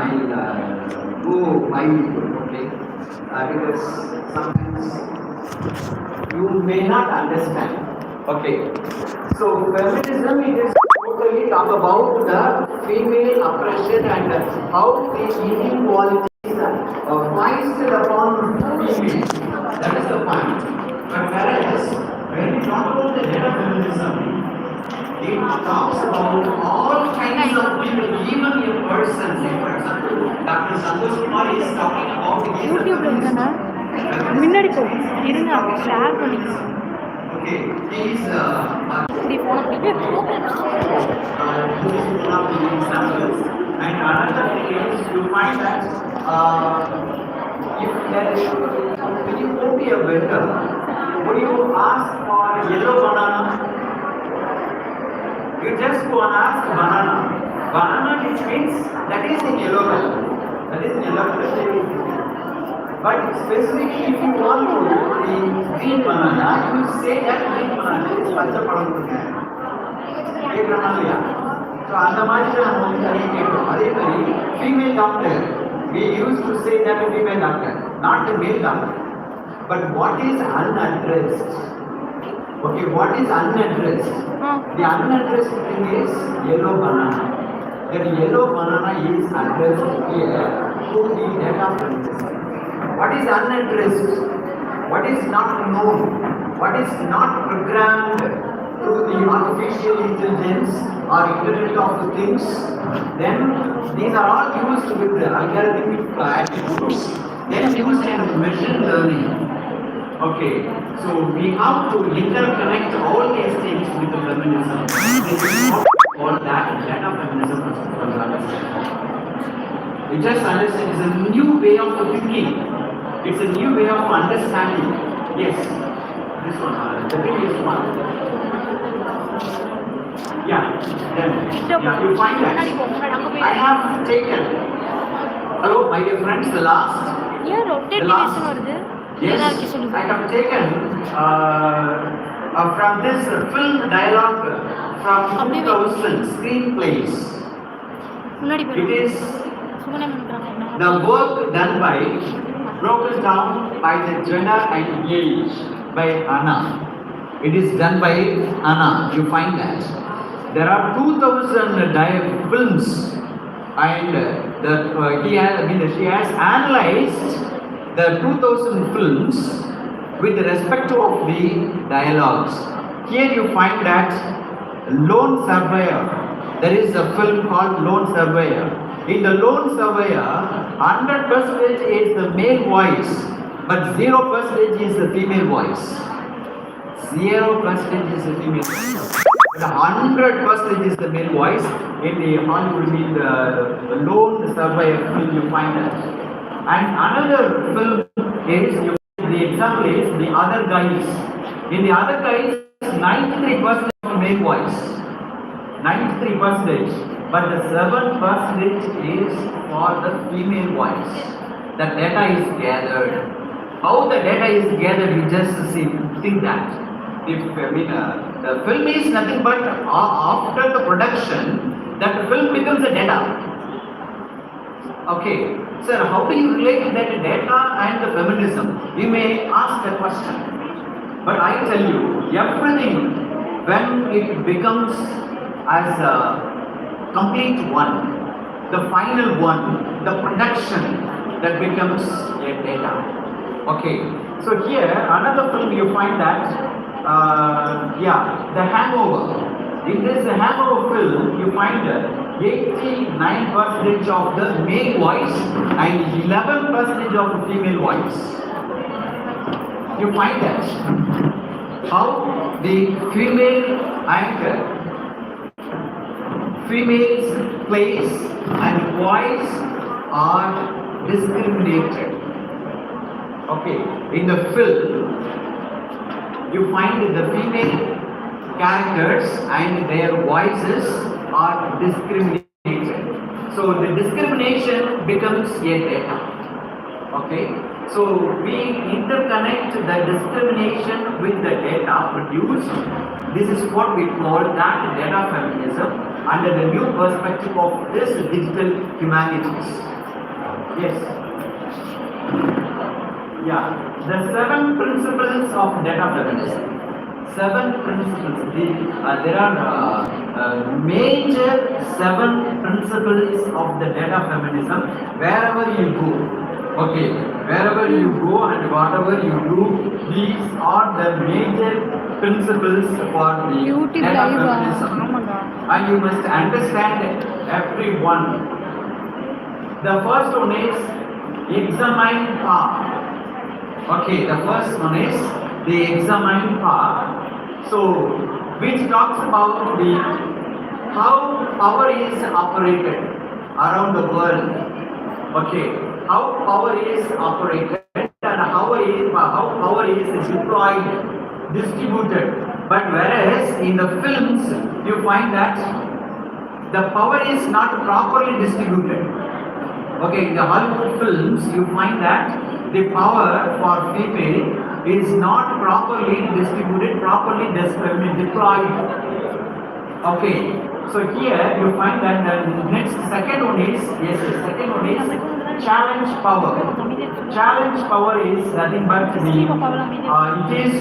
I'll go my way, okay? Because sometimes you may not understand. Okay. So feminism it is totally talk about the female oppression and how the inequalities are foisted upon females. That is the point. But whereas when we talk about the gender feminism, it talks about all kinds of people, even a person. Say for example, Dr. Santosh Kumar is talking about the YouTube இருந்தானே முன்னாடி போ இருங்க share பண்ணி okay, he is இப்படி போன examples. And another thing is you find that if there is, when you go to a vendor, would you ask for yellow banana? You just go and ask banana. Banana which means that is in yellow color. That is in yellow color. But specifically if you want to the green banana, you say that green banana is pacha padangudu. So அந்த மாதிரி நம்ம நிறைய கேட்கிறோம். அதே மாதிரி female doctor, we used to say that a female doctor, not a male doctor. But what is unaddressed? Okay, what is unaddressed? The unaddressed thing is yellow banana. That yellow banana is addressed here to the data feminism. What is unaddressed? What is not known? What is not programmed through the artificial intelligence or Internet of the Things? Then these are all used with the algorithmic attributes. Then used in machine learning. Okay, so we have to interconnect all these things with the feminism. This is all that data feminism was understand. We just understand it's a new way of thinking. It's a new way of understanding. Yes, this one, the previous one. Yeah, then you find that. I have taken. Hello, my dear friends, the last. Yes, I have taken from this film dialogue from 2000 screenplays. It is the work done by, broken down by the gender and age by Anna. It is done by Anna. You find that there are 2000 films, and she has analyzed the 2000 films with respect of the dialogues. Here you find that Lone Surveyor. There is a film called Lone Surveyor. In the Lone Surveyor, 100% is the male voice, but 0% is the female voice. 0% is the female voice. But 100% is the male voice. In the Hollywood, in the Lone Surveyor film, you find that. And another film is, the example is The Other Guys. In The Other Guys, 93% male voice. 93%. But the 7% is for the female voice. The data is gathered. How the data is gathered, you just think that. If the film is nothing but after the production, that film becomes a data. Okay, sir, how do you relate that data and the feminism? You may ask that question. But I tell you, everything, when it becomes as a complete one, the final one, the production, that becomes a data. Okay, so here, another film you find that, The Hangover. In this Hangover film, you find 89% of the male voice and 11% of the female voice. You find that how the female's place and voice are discriminated. Okay, in the film, you find the female characters and their voices are discriminated. So the discrimination becomes a data. Okay, so we interconnect the discrimination with the data produced. This is what we call that data feminism under the new perspective of this digital humanities. Yes. Yeah. The 7 principles of data feminism. 7 principles. There are major 7 principles of the data feminism wherever you go. Okay, wherever you go and whatever you do, these are the major principles for the YouTube data லைவா feminism. ஆமாண்டா And you must understand everyone. The first one is examine part. Okay, the first one is the examine part. So, which talks about the how power is operated around the world. Okay, how power is operated and how power is deployed, distributed. But whereas in the films you find that the power is not properly distributed. Okay, in the Hollywood films you find that the power for female is not properly distributed, properly deployed. Okay, so here you find that the second one is challenge power. Challenge power is nothing but it is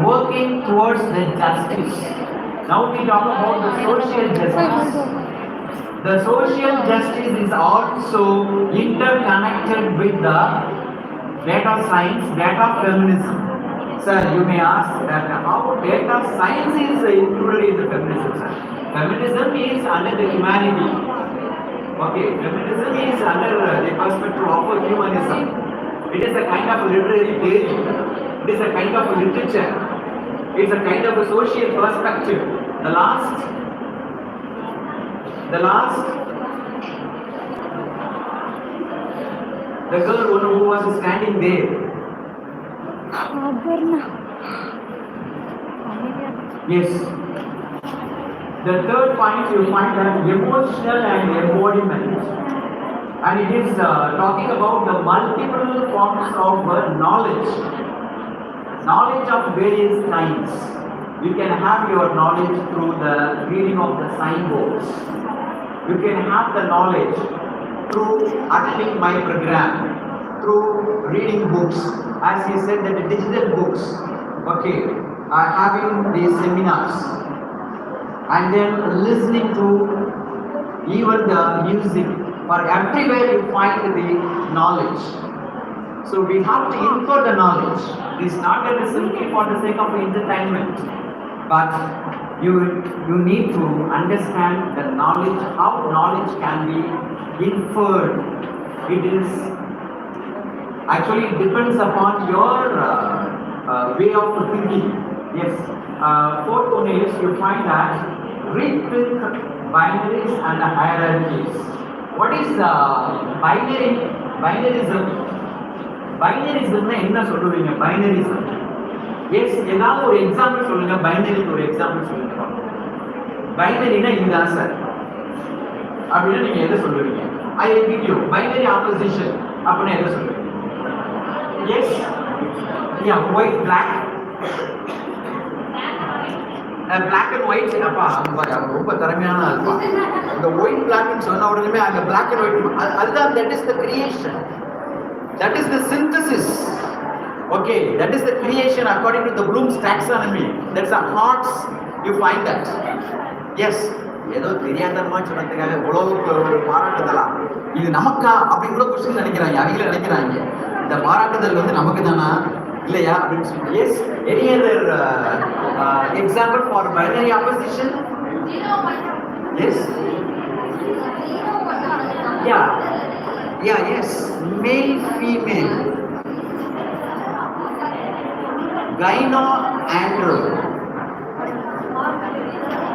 working towards the justice. Now we talk about the social justice. The social justice is also interconnected with the data science, data feminism. Sir, you may ask that how data science is included in the feminism, sir. Feminism is under the humanity. Okay, feminism is under the perspective of humanism. It is a kind of literary theory. It is a kind of literature. It's a kind of a social perspective. The last, the girl who was standing there. Yes. The third point you find that emotional and embodiment. And it is talking about the multiple forms of knowledge. Knowledge of various kinds. You can have your knowledge through the reading of the signboards. You can have the knowledge through attending my program, through reading books, as he said that the digital books, okay, are having these seminars, and then listening to even the music. For everywhere you find the knowledge. So we have to infer the knowledge. It is not that simply for the sake of entertainment, but you need to understand the knowledge, how knowledge can be inferred. It is actually it depends upon your way of thinking. Yes. Fourth one is you find that rethink binaries and hierarchies. What is binarism? Binarism என்ன சொல்லுவீங்க? Binarism. Yes, ஏதாவது ஒரு example சொல்லுங்க. Binary ஒரு example சொல்லுங்க. பைனரினா இதுதான் sir. அப்படின்னா நீங்க எதை சொல்லுவீங்க? I will give you binary opposition. அப்படின்னா எதை சொல்லுவீங்க? Yes. Yeah, white black. Black and white அப்பா ரொம்ப திறமையான ஆள்பா. இந்த white black ன்னு சொன்ன உடனே அங்க black and white அதுதான் that is the creation. That is the synthesis. Okay, that is the creation according to the Bloom's taxonomy. That's a hearts. You find that. Yes. ஏதோ தெரியாதமா சொன்னதுக்காக இவ்வளவு ஒரு பாராட்டுதலா இது நமக்கா அப்படின்னு கூட கொஸ்டின் நினைக்கிறாங்க. அவங்கள நினைக்கிறாங்க இந்த பாராட்டுதல் வந்து நமக்கு தானா இல்லையா அப்படின்னு சொல்லி. Yes, any other example for binary opposition? Yes, yes, male female, gyno andro.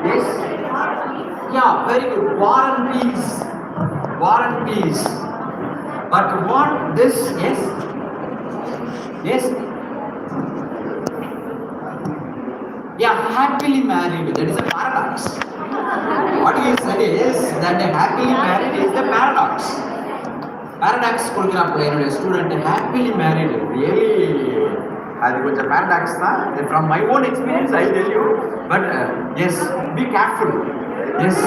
Yes, yeah, very good. War and peace. But what this? Yes. Yeah, happily married. That is a paradox. What he said is that happily married is the paradox. Paradox கொடுக்குறாப்புல என்னுடைய student happily married. Really, அது கொஞ்சம் paradox தான். From my own experience, I tell you. But yes, be careful. Yes.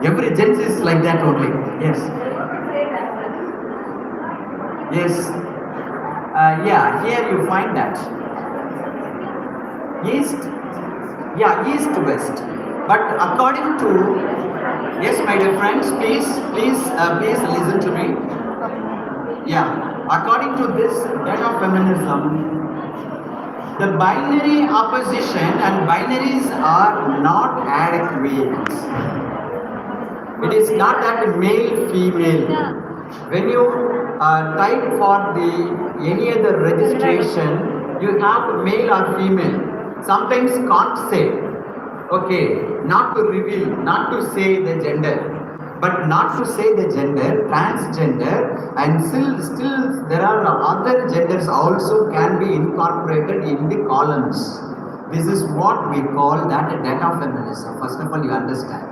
Every gens is like that only. Yes. Yes. Yeah, here you find that. East. Yeah, east west. But according to, yes, my dear friends, please listen to me. Yeah, according to this data feminism, the binary opposition and binaries are not adequate. It is not that male female. When you type for the any other registration, you have male or female. Sometimes can't say. Okay, not to reveal, not to say the gender, but not to say the gender, transgender, and still there are other genders also can be incorporated in the columns. This is what we call that data feminism. First of all, you understand.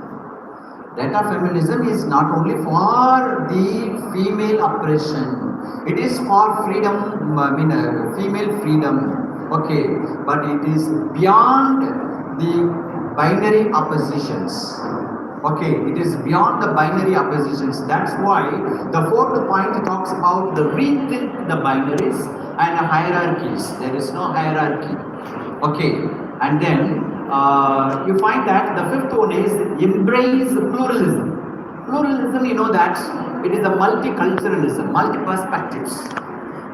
Data feminism is not only for the female oppression, it is for freedom, female freedom, okay, but it is beyond the binary oppositions. Okay, it is beyond the binary oppositions. That's why the fourth point talks about the rethink the binaries and hierarchies. There is no hierarchy. Okay, and then you find that the fifth one is embrace pluralism. Pluralism, you know that it is a multiculturalism, multi-perspectives.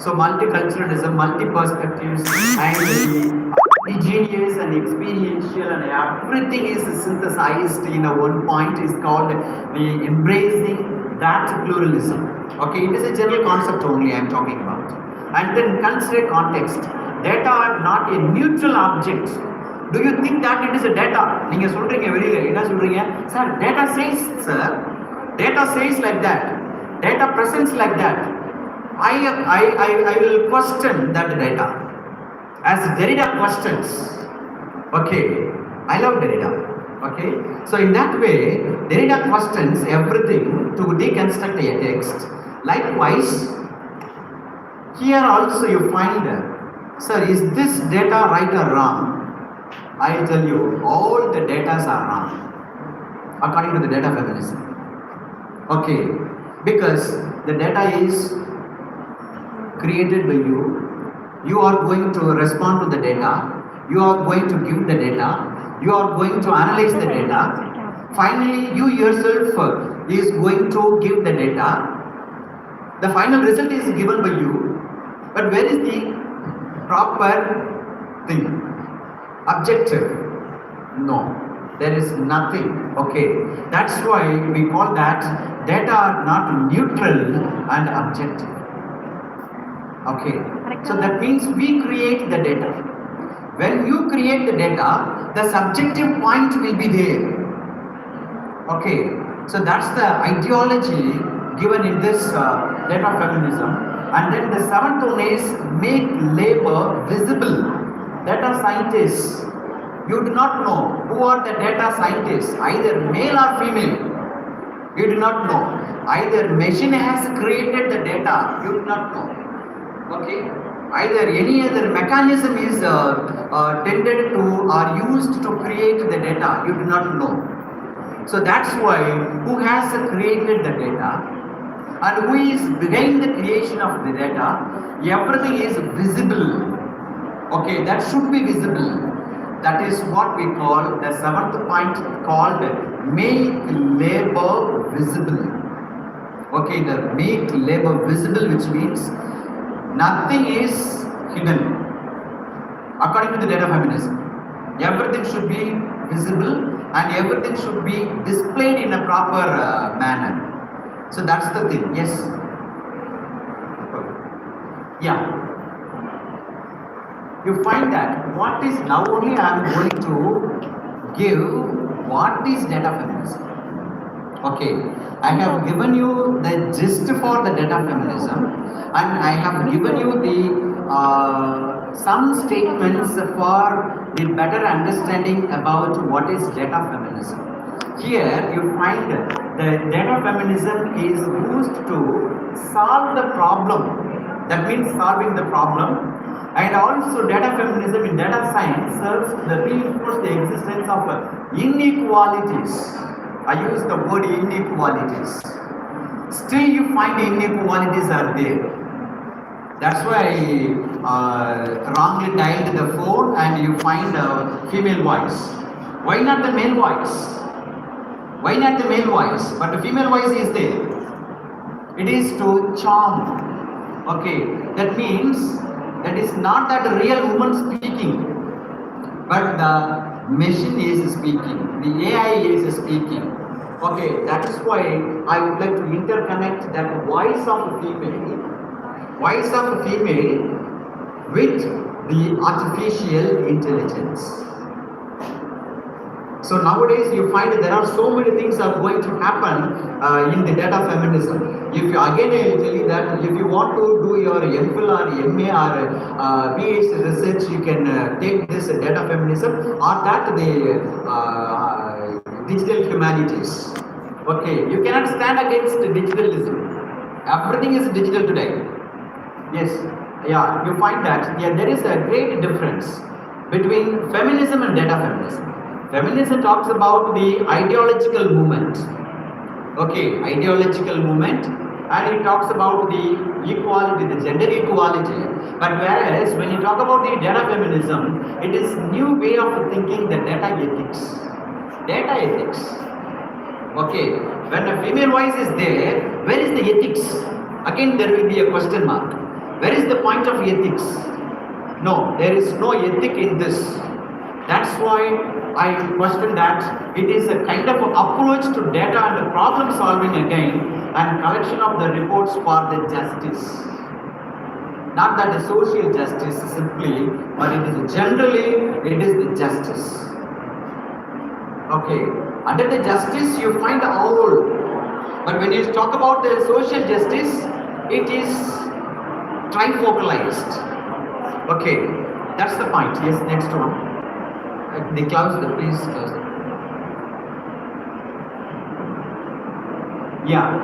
So multiculturalism, multi-perspectives, and the indigenous and experiential and everything is synthesized in a one point is called the embracing that pluralism. Okay, it is a general concept only I am talking about. And then consider context. Data are not a neutral object. Do you think that it is a data? நீங்க சொல்றீங்க வெளியில என்ன சொல்றீங்க? Sir, data says, sir. Data says like that. Data presents like that. I will question that data. As Derrida questions. Okay. I love Derrida. Okay. So in that way, Derrida questions everything to deconstruct a text. Likewise, here also you find, sir, is this data right or wrong? I tell you, all the data are wrong, according to the data feminism. Okay, because the data is created by you. You are going to respond to the data. You are going to give the data. You are going to analyze the data. Finally, you yourself is going to give the data. The final result is given by you. But where is the proper thing? Objective? No, there is nothing. Okay, that's why we call that data are not neutral and objective. Okay, so that means we create the data. When you create the data, the subjective point will be there. Okay, so that's the ideology given in this data feminism. And then the seventh one is make labor visible. Data scientists, you do not know who are the data scientists, either male or female. You do not know. Either machine has created the data, you do not know. Okay, either any other mechanism is tended to or used to create the data, you do not know. So that's why who has created the data and who is behind the creation of the data, everything is visible. Okay, that should be visible. That is what we call the seventh point called make labor visible. Okay, the make labor visible, which means nothing is hidden. According to the data feminism, everything should be visible and everything should be displayed in a proper manner. So that's the thing. Yes. Yeah. You find that what is now only I am going to give what is data feminism. Okay, I have given you the gist for the data feminism and I have given you the some statements for the better understanding about what is data feminism. Here you find the data feminism is used to solve the problem. That means solving the problem. And also data feminism in data science serves to reinforce the existence of inequalities. I use the word inequalities. Still you find inequalities are there. That's why I wrongly dialed the phone and you find a female voice. Why not the male voice? Why not the male voice? But the female voice is there. It is to charm. Okay, that means that is not that real woman speaking, but the machine is speaking. The AI is speaking. Okay, that is why I would like to interconnect that voice of a female with the artificial intelligence. So nowadays you find there are so many things are going to happen in the data feminism. If you again I will tell you that if you want to do your MPhil or MA or PhD research, you can take this data feminism or that the digital humanities. Okay, you cannot stand against digitalism. Everything is digital today. Yes, yeah, you find that there is a great difference between feminism and data feminism. Feminism talks about the ideological movement. Okay, ideological movement, and it talks about the equality, the gender equality. But whereas when you talk about the data feminism, it is new way of thinking the data ethics. Data ethics. Okay, when a female voice is there, where is the ethics? Again, there will be a question mark. Where is the point of ethics? No, there is no ethic in this. That's why I question that it is a kind of approach to data and problem solving again and collection of the reports for the justice. Not that the social justice simply, but it is generally, it is the justice. Okay, under the justice you find all, but when you talk about the social justice, it is trifocalized. Okay, that's the point. Yes, next one. They close the please close the. Yeah,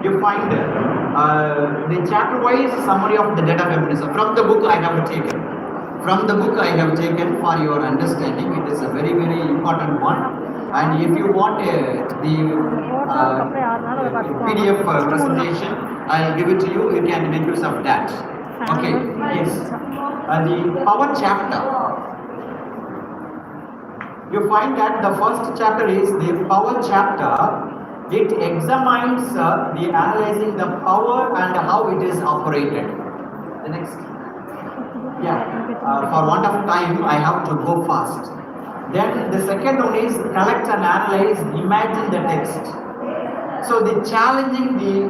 you find the chapter-wise summary of the data feminism from the book I have taken. From the book I have taken for your understanding. It is a very important one. And if you want the PDF presentation, I'll give it to you. You can make use of that. Okay. Yes. The power chapter. You find that the first chapter is the power chapter. It examines the analyzing the power and how it is operated. The next. Yeah. For want of time, I have to go fast. Then the second one is collect and analyze, imagine the text. So the challenging the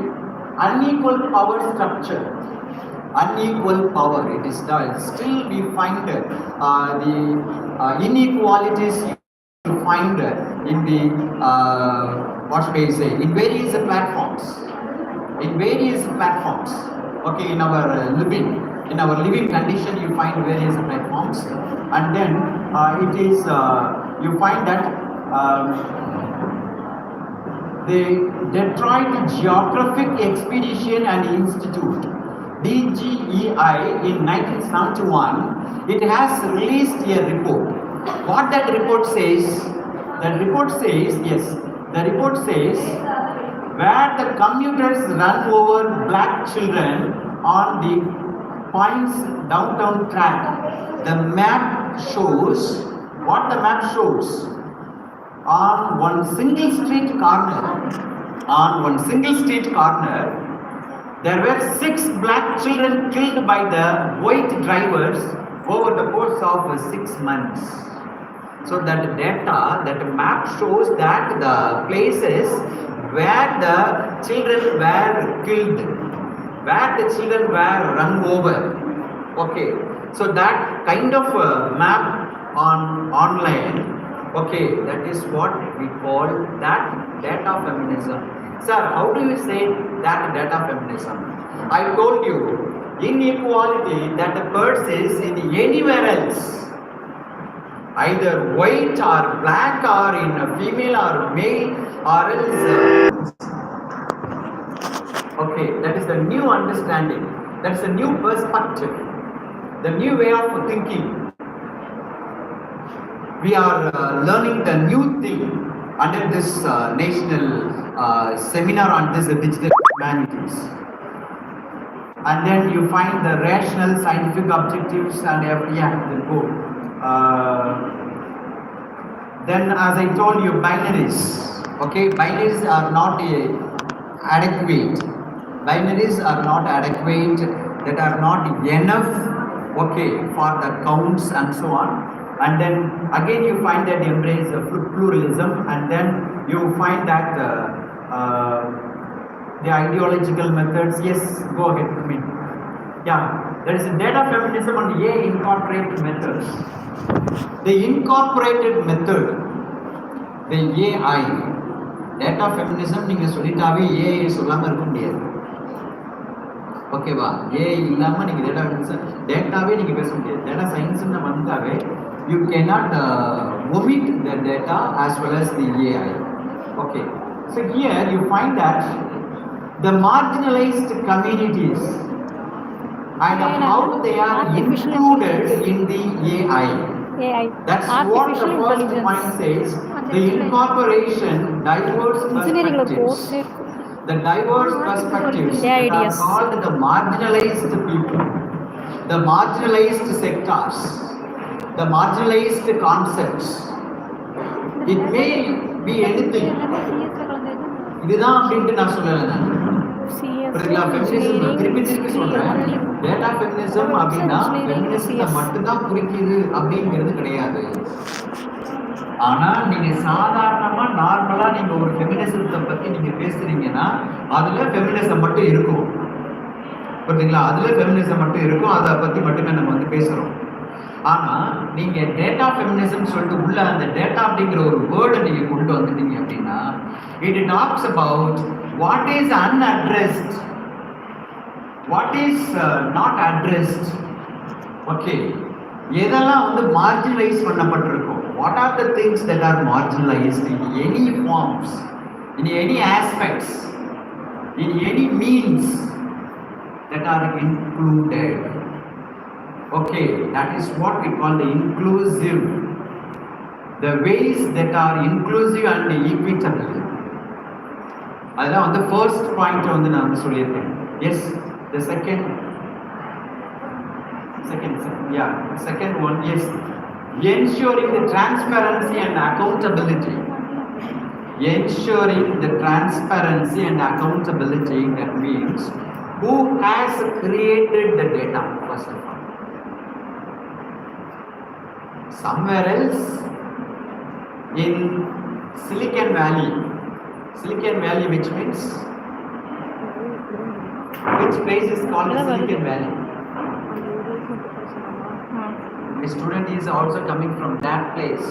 unequal power structure. Unequal power, it is done. Still we find the inequalities you find in the what should I say, in various platforms. In various platforms. Okay, in our living condition you find various platforms, and then it is you find that the Detroit Geographic Expedition and Institute DGEI in 1971, it has released a report. What that report says? The report says where the commuters run over black children on the points downtown track. The map shows what the map shows. On one single street corner, there were 6 black children killed by the white drivers over the course of 6 months. So that data, that map shows that the places where the children were killed, where the children were run over. Okay, so that kind of map on online. Okay, that is what we call that data feminism. Sir, how do you say that data feminism? I told you, inequality that persists in anywhere else, either white or black or in a female or male or else. Okay, that is the new understanding. That is a new perspective, the new way of thinking. We are learning the new thing. under this national seminar on this digital humanities. And then you find the rational scientific objectives and the goal. Then as I told you, binaries. Okay, binaries are not adequate. Binaries are not adequate, that are not enough, okay, for the counts and so on. And then again you find that embrace pluralism, and then you find that the ideological methods. Yes, go ahead. I mean, yeah, there is a data feminism and A incorporated methods. The incorporated method, the AI, data feminism, நீங்க சொல்லிட்டாவே AI சொல்லாம இருக்க முடியாது. ஓகேவா? AI இல்லாம நீங்க data feminism, டேட்டாவே நீங்க பேச முடியாது. Data science ன்னு வந்தாவே you cannot omit the data as well as the AI. Okay. So here you find that the marginalized communities and how they are included in the AI. That's what the first point says. The incorporation, diverse perspectives. The diverse perspectives that are called the marginalized people, the marginalized sectors, the marginalized concepts. It may be anything. இதுதான் அப்படின்ட்டு நான் சொல்லலை. நான் feminism சொல்றேன். Data feminism அப்படின்னா ஃபெமினிசத்தை மட்டும்தான் குறிக்குது அப்படிங்கிறது கிடையாது. ஆனா நீங்க சாதாரணமா நார்மலா நீங்க ஒரு ஃபெமினிசத்தை பத்தி நீங்க பேசுறீங்கன்னா அதுல ஃபெமினிசம் மட்டும் இருக்கும். புரியுதுங்களா? அதுல ஃபெமினிசம் மட்டும் இருக்கும். அதை பத்தி மட்டுமே நம்ம வந்து பேசுறோம். ஆனா நீங்க டேட்டா ஃபெமினிசம் சொல்லிட்டு உள்ள அந்த டேட்டா அப்படிங்கிற ஒரு வேர்டை நீங்க கொண்டு வந்துட்டீங்க அப்படின்னா it talks about what is unaddressed, what is not addressed. Okay, எதெல்லாம் வந்து marginalize பண்ணப்பட்டிருக்கும், what are the things that are marginalized in any forms, in any aspects, in any means that are included. Okay, that is what we call the inclusive, the ways that are inclusive and equitable. அதான் வந்து first point வந்து நான் வந்து சொல்லியிருக்கேன். Yes, the second one, yes, ensuring the transparency and accountability. Ensuring the transparency and accountability, that means who has created the data, first of all. Somewhere else in Silicon Valley, which means, which place is called Silicon Valley? A student is also coming from that place.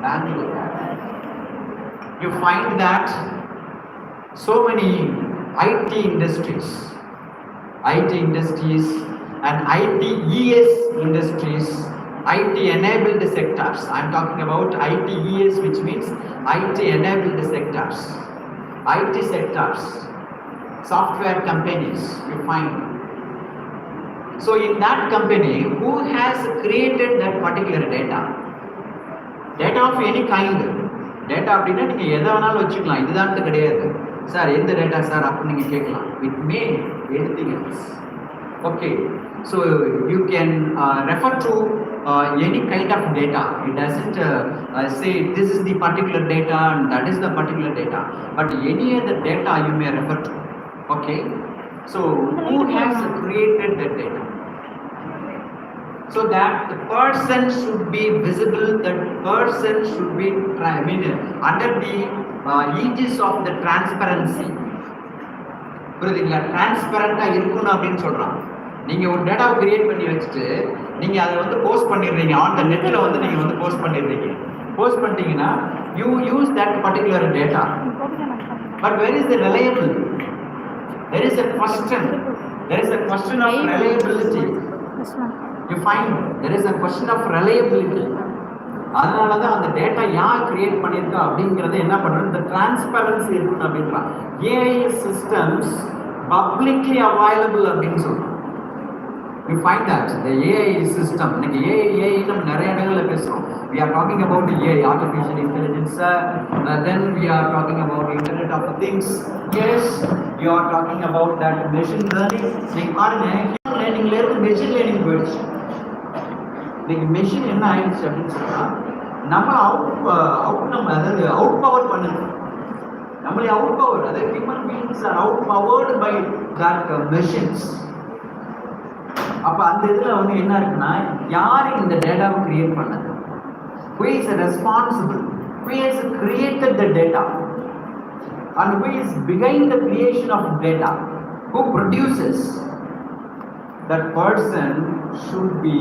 Bangalore. You find that so many IT industries and ITES industries, IT enabled sectors. I am talking about ITES, which means IT enabled sectors. IT sectors, software companies, you find. So in that company, who has created that particular data? Data of any kind. Data அப்படின்னா நீங்கள் எதை வேணாலும் வச்சுக்கலாம். இதுதான் கிடையாது sir. எந்த data sir அப்படின்னு நீங்கள் கேட்கலாம். It may anything else. Okay, so you can refer to any kind of data. It doesn't say this is the particular data and that is the particular data, but any other data you may refer to. Okay, so who has created that data? So that the person should be visible, that person should be under the aegis of the transparency. புரியுதுங்களா? டிரான்ஸ்பரண்டா இருக்கணும் அப்படின்னு சொல்றான். நீங்க ஒரு டேட்டாவை create பண்ணி வச்சுட்டு நீங்க அதை வந்து போஸ்ட் பண்ணிடுறீங்க, ஆன் த நெட்ல வந்து நீங்க வந்து போஸ்ட் பண்ணிடுறீங்க. போஸ்ட் பண்ணிட்டீங்கன்னா you use that particular data, but where is the reliable? There is a question of reliability. You find there is a question of reliability. அதனால தான் அந்த டேட்டா யார் கிரியேட் பண்ணியிருக்கா அப்படிங்கிறத என்ன பண்ணுறது, இந்த டிரான்ஸ்பரன்சி இருக்கணும் அப்படின்றான். ஏஐ சிஸ்டம்ஸ் பப்ளிக்லி அவைலபிள் அப்படின்னு சொல்கிறோம். You find that the AI system, இன்னைக்கு AI நம்ம நிறைய இடங்கள்ல பேசுறோம். We are talking about AI, artificial intelligence. Then we are talking about Internet of Things. Yes, you are talking about that machine learning. நீங்க பாருங்க, human learningல இருந்து machine learning போயிடுச்சு. இன்னைக்கு மெஷின் என்ன ஆயிடுச்சு அப்படின்னு சொன்னா, நம்ம அவுட் பவர் பண்ணுது. நம்மளை அவுட் பவர், அதாவது human beings are out powered by that machines. அப்ப அந்த இதுல வந்து என்ன இருக்குன்னா, யாரு இந்த டேட்டாவை கிரியேட் பண்ணது, who is responsible, who has created the data, and who is behind the creation of data, who produces, that person should be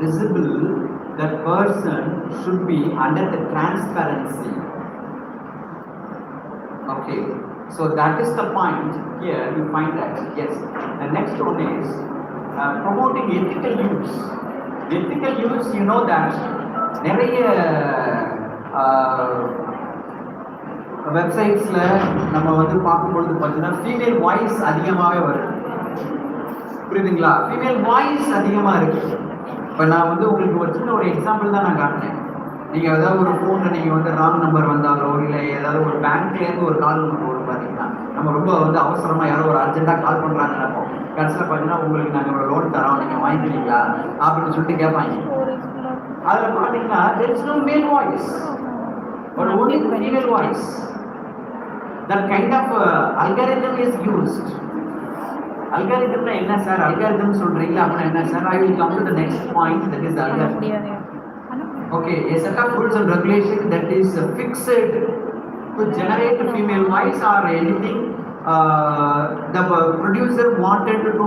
visible, that person should be under the transparency. Okay, so that is the point. Here you find that, yes. The next one is promoting ethical use. Ethical use, you know that நிறைய வெப்சைட்ஸ்ல நம்ம வந்து பார்க்கும்பொழுது பார்த்தீங்கன்னா female voice அதிகமாகவே வருது. புரியுதுங்களா? Female voice அதிகமாக இருக்கு. இப்போ நான் வந்து உங்களுக்கு ஒரு சின்ன ஒரு எக்ஸாம்பிள் தான் நான் காட்டினேன். நீங்கள் ஏதாவது ஒரு ஃபோனில் நீங்கள் வந்து ராங் நம்பர் வந்தாலோ இல்லை ஏதாவது ஒரு பேங்க்லேருந்து ஒரு கால் நம்பர் வரும் பார்த்தீங்கன்னா, நம்ம ரொம்ப வந்து அவசரமாக யாரோ ஒரு அர்ஜென்ட்டாக கால் பண்ணுறாங்க நினைப்போம். கடைசியில் பார்த்தீங்கன்னா உங்களுக்கு நாங்கள் ஒரு லோன் தரோம், நீங்கள் வாங்கிக்கிறீங்களா அப்படின்னு சொல்லிட்டு கேட்பாங்க. அதில் பார்த்தீங்கன்னா there is no male voice but only female voice. That kind of algorithm is used. Algorithm என்ன சார், algorithm சொல்றீங்களா அப்படின்னா என்ன sir? I will come to the next point, that is algorithm. Okay, a set of rules and regulations that is fixed to generate female voice or anything the producer wanted to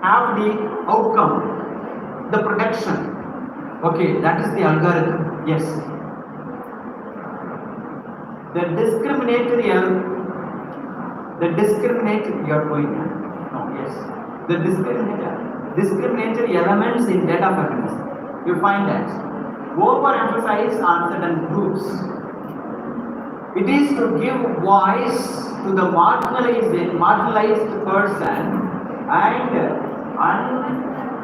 have the outcome, the protection. Okay, that is the algorithm. Yes. The discriminatory you are going. No, yes. The discriminatory elements in data feminism. You find that overemphasize on certain groups. It is to give voice to the marginalized person and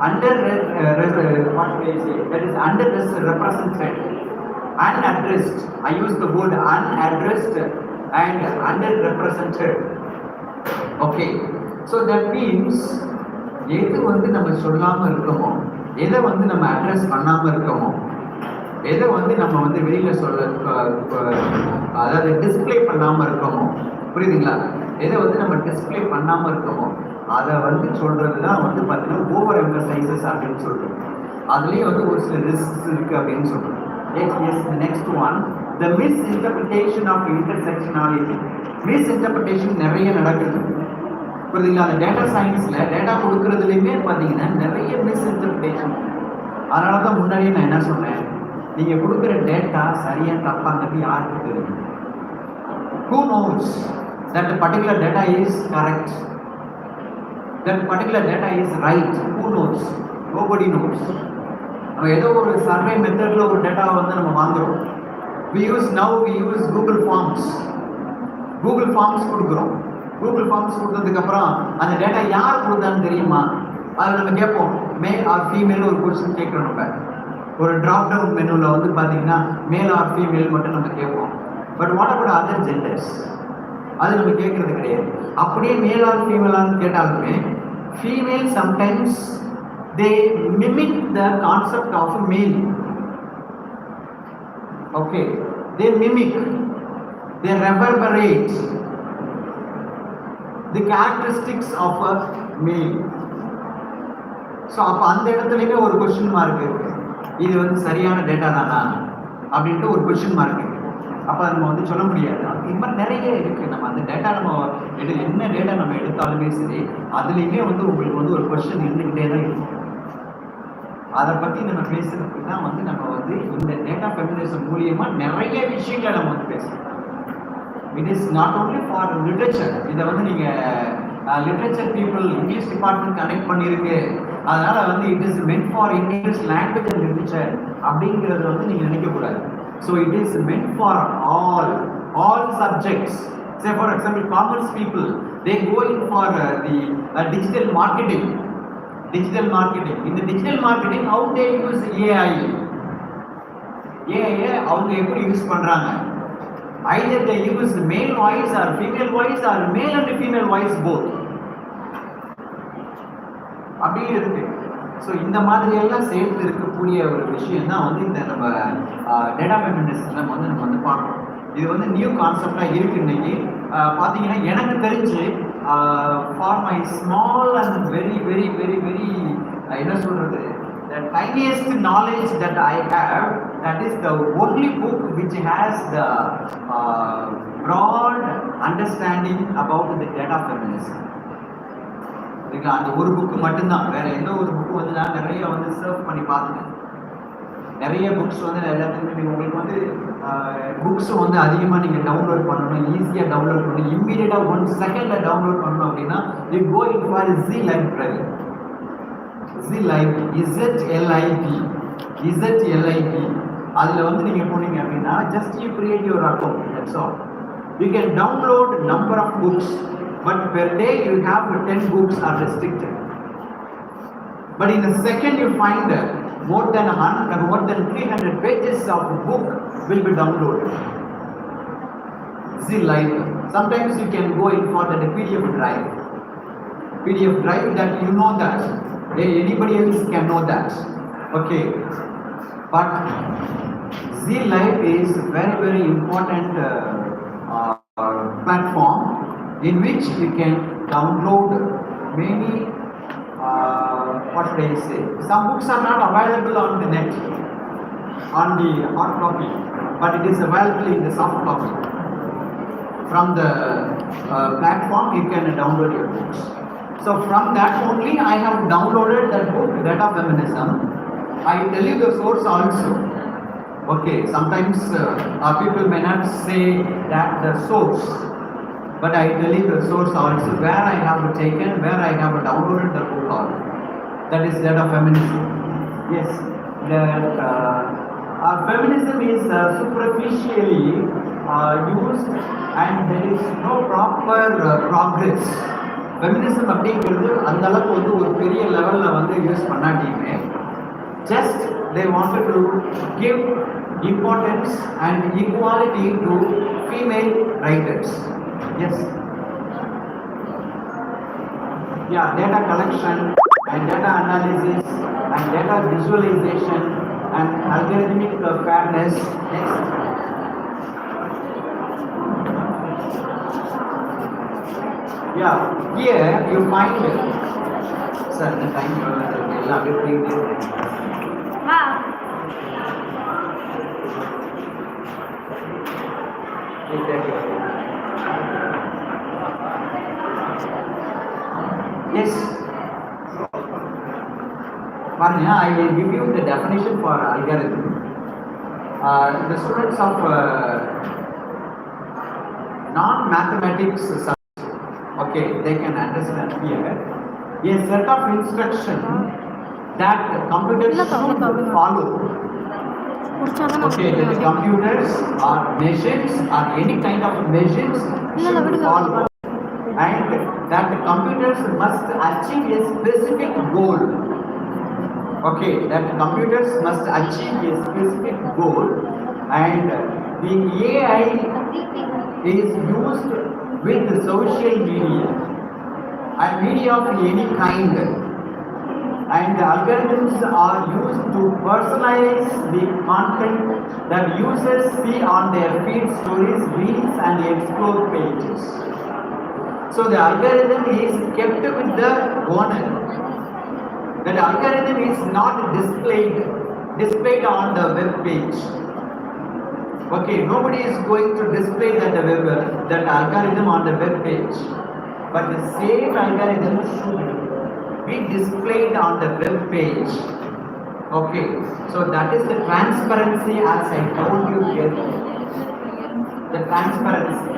underrepresented, unaddressed. I use the word unaddressed and underrepresented. Okay, so that means எது வந்து நம்ம சொல்லாம இருக்கோமோ, எதை வந்து நம்ம address பண்ணாம இருக்கோமோ, எதை வந்து நம்ம வந்து வெளியில சொல்ல அதாவது டிஸ்பிளே பண்ணாம இருக்கோமோ, புரியுதுங்களா? எதை வந்து நம்ம டிஸ்பிளே பண்ணாம இருக்கோமோ அதை வந்து சொல்றது தான் வந்து பார்த்தீங்கன்னா ஓவர் எம்பசைசஸ் அப்படின்னு சொல்றோம். அதுலேயும் வந்து ஒரு சில ரிஸ்க்ஸ் இருக்கு அப்படின்னு சொல்றோம். Next one, the misinterpretation of intersectionality. Misinterpretation நிறைய நடக்குது, புரியுதுங்களா? அந்த டேட்டா சயின்ஸ்ல டேட்டா கொடுக்கறதுலையுமே பார்த்தீங்கன்னா நிறைய மிஸ் இன்டர்பிரிட்டேஷன். அதனால தான் முன்னாடியே நான் என்ன சொன்னேன், நீங்க கொடுக்குற டேட்டா சரியா தப்பாங்கிறது யாருக்கு தெரியும்? Who knows that the particular data is correct? That particular data is right? Who knows? Nobody knows. நம்ம ஏதோ ஒரு சர்வே மெத்தட்ல ஒரு டேட்டாவை வந்து நம்ம வாங்குறோம். We use Google Forms. Google Forms கொடுக்குறோம். Google Forms கொடுத்ததுக்கு அப்புறம் அந்த டேட்டா யார் கொடுத்தான்னு தெரியுமா? அதை நம்ம கேட்போம், மேல் ஆர் ஃபீமேல் ஒரு கொஸ்டின் கேட்குறோம். நம்ம ஒரு ட்ராப் டவுன் மெனுவில் வந்து பார்த்தீங்கன்னா மேல் ஆர் ஃபீமேல் மட்டும் நம்ம கேட்போம். But what about other genders? அது நம்ம கேட்கறது கிடையாது. அப்படியே மேல் ஆர் ஃபீமேலான்னு கேட்டாலுமே female sometimes they mimic the concept of male. Okay, they mimic, they reverberate the characteristics of a male. So அப்போ அந்த இடத்துலையுமே ஒரு கொஸ்டின் மார்க் இருக்கு, இது வந்து சரியான டேட்டா தானா அப்படின்ட்டு ஒரு கொஸ்டின் மார்க் இருக்கு. அப்போ நம்ம வந்து சொல்ல முடியாது. இது மாதிரி நிறைய இருக்கு. நம்ம அந்த டேட்டா நம்ம என்ன டேட்டா நம்ம எடுத்தாலுமே சரி, அதுலேயுமே வந்து உங்களுக்கு வந்து ஒரு கொஸ்டின் இருந்துக்கிட்டே தான் இருக்கும். அதை பற்றி நம்ம பேசுறதுக்கு தான் வந்து நம்ம வந்து இந்த டேட்டா ஃபெமினிசம் மூலியமா நிறைய விஷயங்களை நம்ம வந்து பேசுறோம். It is not only for literature. இதை வந்து நீங்கள் literature people English department connect பண்ணியிருக்கு, அதனால வந்து it is meant for English language and literature அப்படிங்கிறத வந்து நீங்கள் நினைக்கக்கூடாது. So it is meant for all subjects. Say for example, commerce people, they go in for the digital marketing. digital marketing. In the digital marketing, how they use AI? AI அவங்க எப்படி use பண்றாங்க? Either they use male voice or female voice or male and female voice both. அப்படியே இருக்கு. So இந்த மாதிரி எல்லாம் சேர்த்து இருக்கக்கூடிய ஒரு விஷயம் தான் வந்து இந்த நம்ம டேட்டா ஃபெமினிசம் வந்து நம்ம வந்து பார்க்கணும். இது வந்து நியூ கான்செப்டாக இருக்கு இன்னைக்கு. பார்த்தீங்கன்னா எனக்கு தெரிஞ்சு for my small and very very very very என்ன சொல்றது, the tiniest knowledge that I have, that is the only book which has the broad understanding about the data feminism. அந்த ஒரு புக்கு மட்டும்தான், வேற எந்த ஒரு புக்கு வந்து நான் நிறைய வந்து சர்வ் பண்ணி பார்த்துட்டேன். நிறைய புக்ஸ் வந்து எல்லாத்துக்குமே உங்களுக்கு வந்து புக்ஸ் வந்து அதிகமாக நீங்கள் டவுன்லோட் பண்ணணும், ஈஸியாக டவுன்லோட் பண்ணணும், இம்மீடியட்டாக 1 செகண்டில் டவுன்லோட் பண்ணணும் அப்படின்னா you go in for Z library. Z lib ZLIB அதில் வந்து நீங்கள் போனீங்க அப்படின்னா just you create your account, that's all. You can download number of books, but per day you have 10 books are restricted. But in a second you find more than 300 pages of book will be downloaded. See live. Sometimes you can go in for the PDF drive. PDF drive, that you know that anybody else can know that. Okay. But Z Live is very very important platform in which you can download many what should I say, some books are not available on the net, on the hard copy, but it is available in the soft copy. From the platform you can download your books. So from that only I have downloaded that book, Data Feminism. I tell you the source also. Okay, sometimes people may not say that the source, but I tell you the source also, where I have taken, where I have downloaded the book on. That is Data Feminism. Yes, that feminism is superficially used and there is no proper progress. Feminism அப்படிங்கிறது அந்த அளவுக்கு வந்து ஒரு பெரிய லெவலில் வந்து use பண்ணாட்டியுமே just they wanted to give importance and equality to female writers. Yes. Yeah, data collection and data analysis and data visualization and algorithmic fairness. Next. Yeah, here you find sir the time everything. Yes. I will give you the definition for algorithm. The students of non-mathematics subject, okay, they can understand here. A set of instruction that computers should follow. Okay, the computers or machines or any kind of machines should follow. And that the computers must achieve a specific goal. Okay, that computers must achieve a specific goal, and the AI is used with the social media and media of any kind, and the algorithms are used to personalize the content that users see on their feed, stories, reels and explore pages. So the algorithm is kept with the owner. That algorithm is not displayed on the web page. Okay, nobody is going to display that algorithm on the web page. But the same algorithm should be displayed on the web page. Okay, so that is the transparency, as I told you here. The transparency.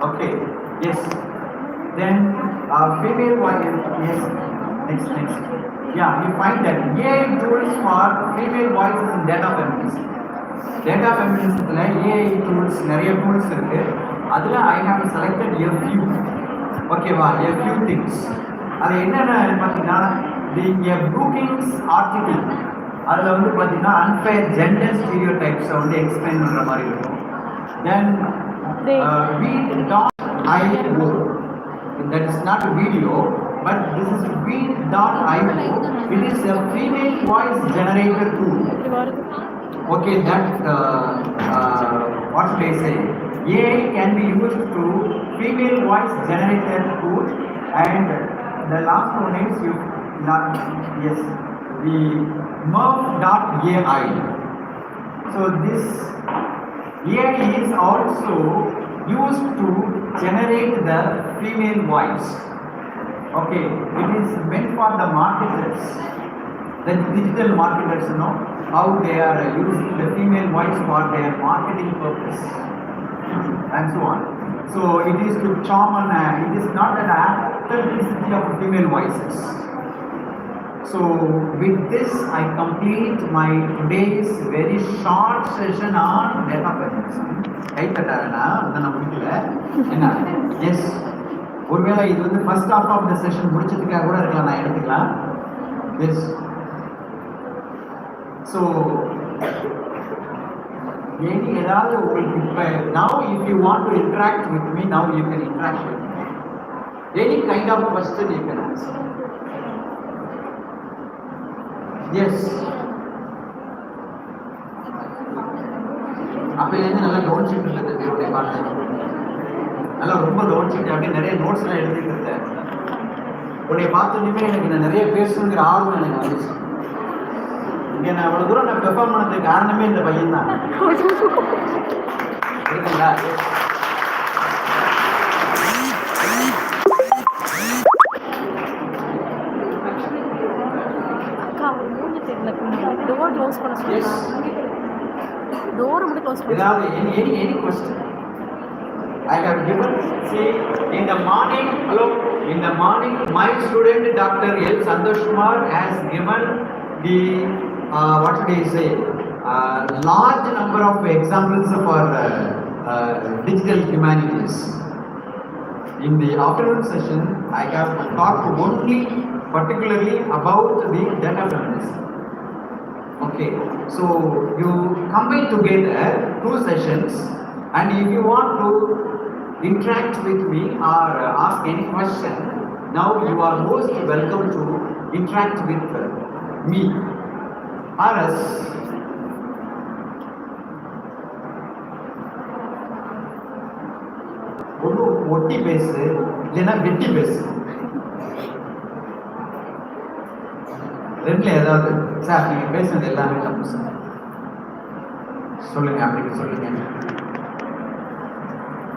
Okay, yes. Then female voice. Yes. Next. Yeah, you find that AI tools for female voices in data feminism. Data feminism AI tools, நிறைய tools இருக்கு. அதில் I have selected a few. Okay, a few things. அது என்னென்ன பார்த்தீங்கன்னா இங்கே ப்ரூக்கிங்ஸ் article அதில் வந்து பார்த்தீங்கன்னா அன்ஃபேர் ஜெண்டர் ஸ்டீரியோ டைப்ஸை வந்து எக்ஸ்பிளைன் பண்ணுற மாதிரி இருக்கும். தென் read.io, that is not a video but this is read.io. It is a female voice generator tool. Okay, that what should I say, AI can be used to female voice generator tool. And the last one is yes, the Murph.ai. So this AI is also used to generate the female voice. Okay, it is meant for the marketers, the digital marketers, you know, how they are using the female voice for their marketing purpose and so on. So it is to charm and it is not an authenticity of female voices. So with this I complete my today's very short session on data preference. Right, Tatarana, adana mudikala enna yes, ஒருவேளை இது வந்து first half of the session முடிச்சதுக்காக கூட இருக்கலாம், நான் எடுத்துக்கலாம். Yes, so ஏதாவது உங்களுக்கு இப்போ now if you want to interact with me now you can interact with me. Any kind of question you can answer. Yes, அப்போலேருந்து நல்லா கவனிச்சுட்டு இருந்தது என்னுடைய பார்த்தேன், நல்லா ரொம்ப கவனிச்சுட்டு அப்படியே நிறைய நோட்ஸ் எல்லாம் எடுத்துக்கிட்டு இருந்தேன். உன்னை பார்த்தோன்னே எனக்கு நான் நிறைய பேசணுங்கிற ஆர்வம் எனக்கு வந்துச்சு. இங்கே நான் அவ்வளோ தூரம் நான் பெர்ஃபார்ம் பண்ணதுக்கு காரணமே இந்த பையன் தான். இருக்குங்களா? டோர் க்ளோஸ் பண்ண சொல்லுங்க. டோர் மட்டும் க்ளோஸ் பண்ணு. ஏதாவது any question I have given. See, in the morning, hello, in the morning my student Dr. L. Santosh Kumar has given the what should I say, large number of examples for digital humanities. In the afternoon session I have talked only particularly about the data feminism. Okay, so you combine together two sessions, and if you want to interact with me or ask any question, now you are most welcome to interact with me. Arasu, ஒன்று ஒட்டி பேசு இல்லைன்னா வெட்டி பேசு, ரெண்டுல ஏதாவது. Sir நீங்க பேசுனது எல்லாமே தப்பு சார், சொல்லுங்க அப்படின்னு சொல்லுங்க.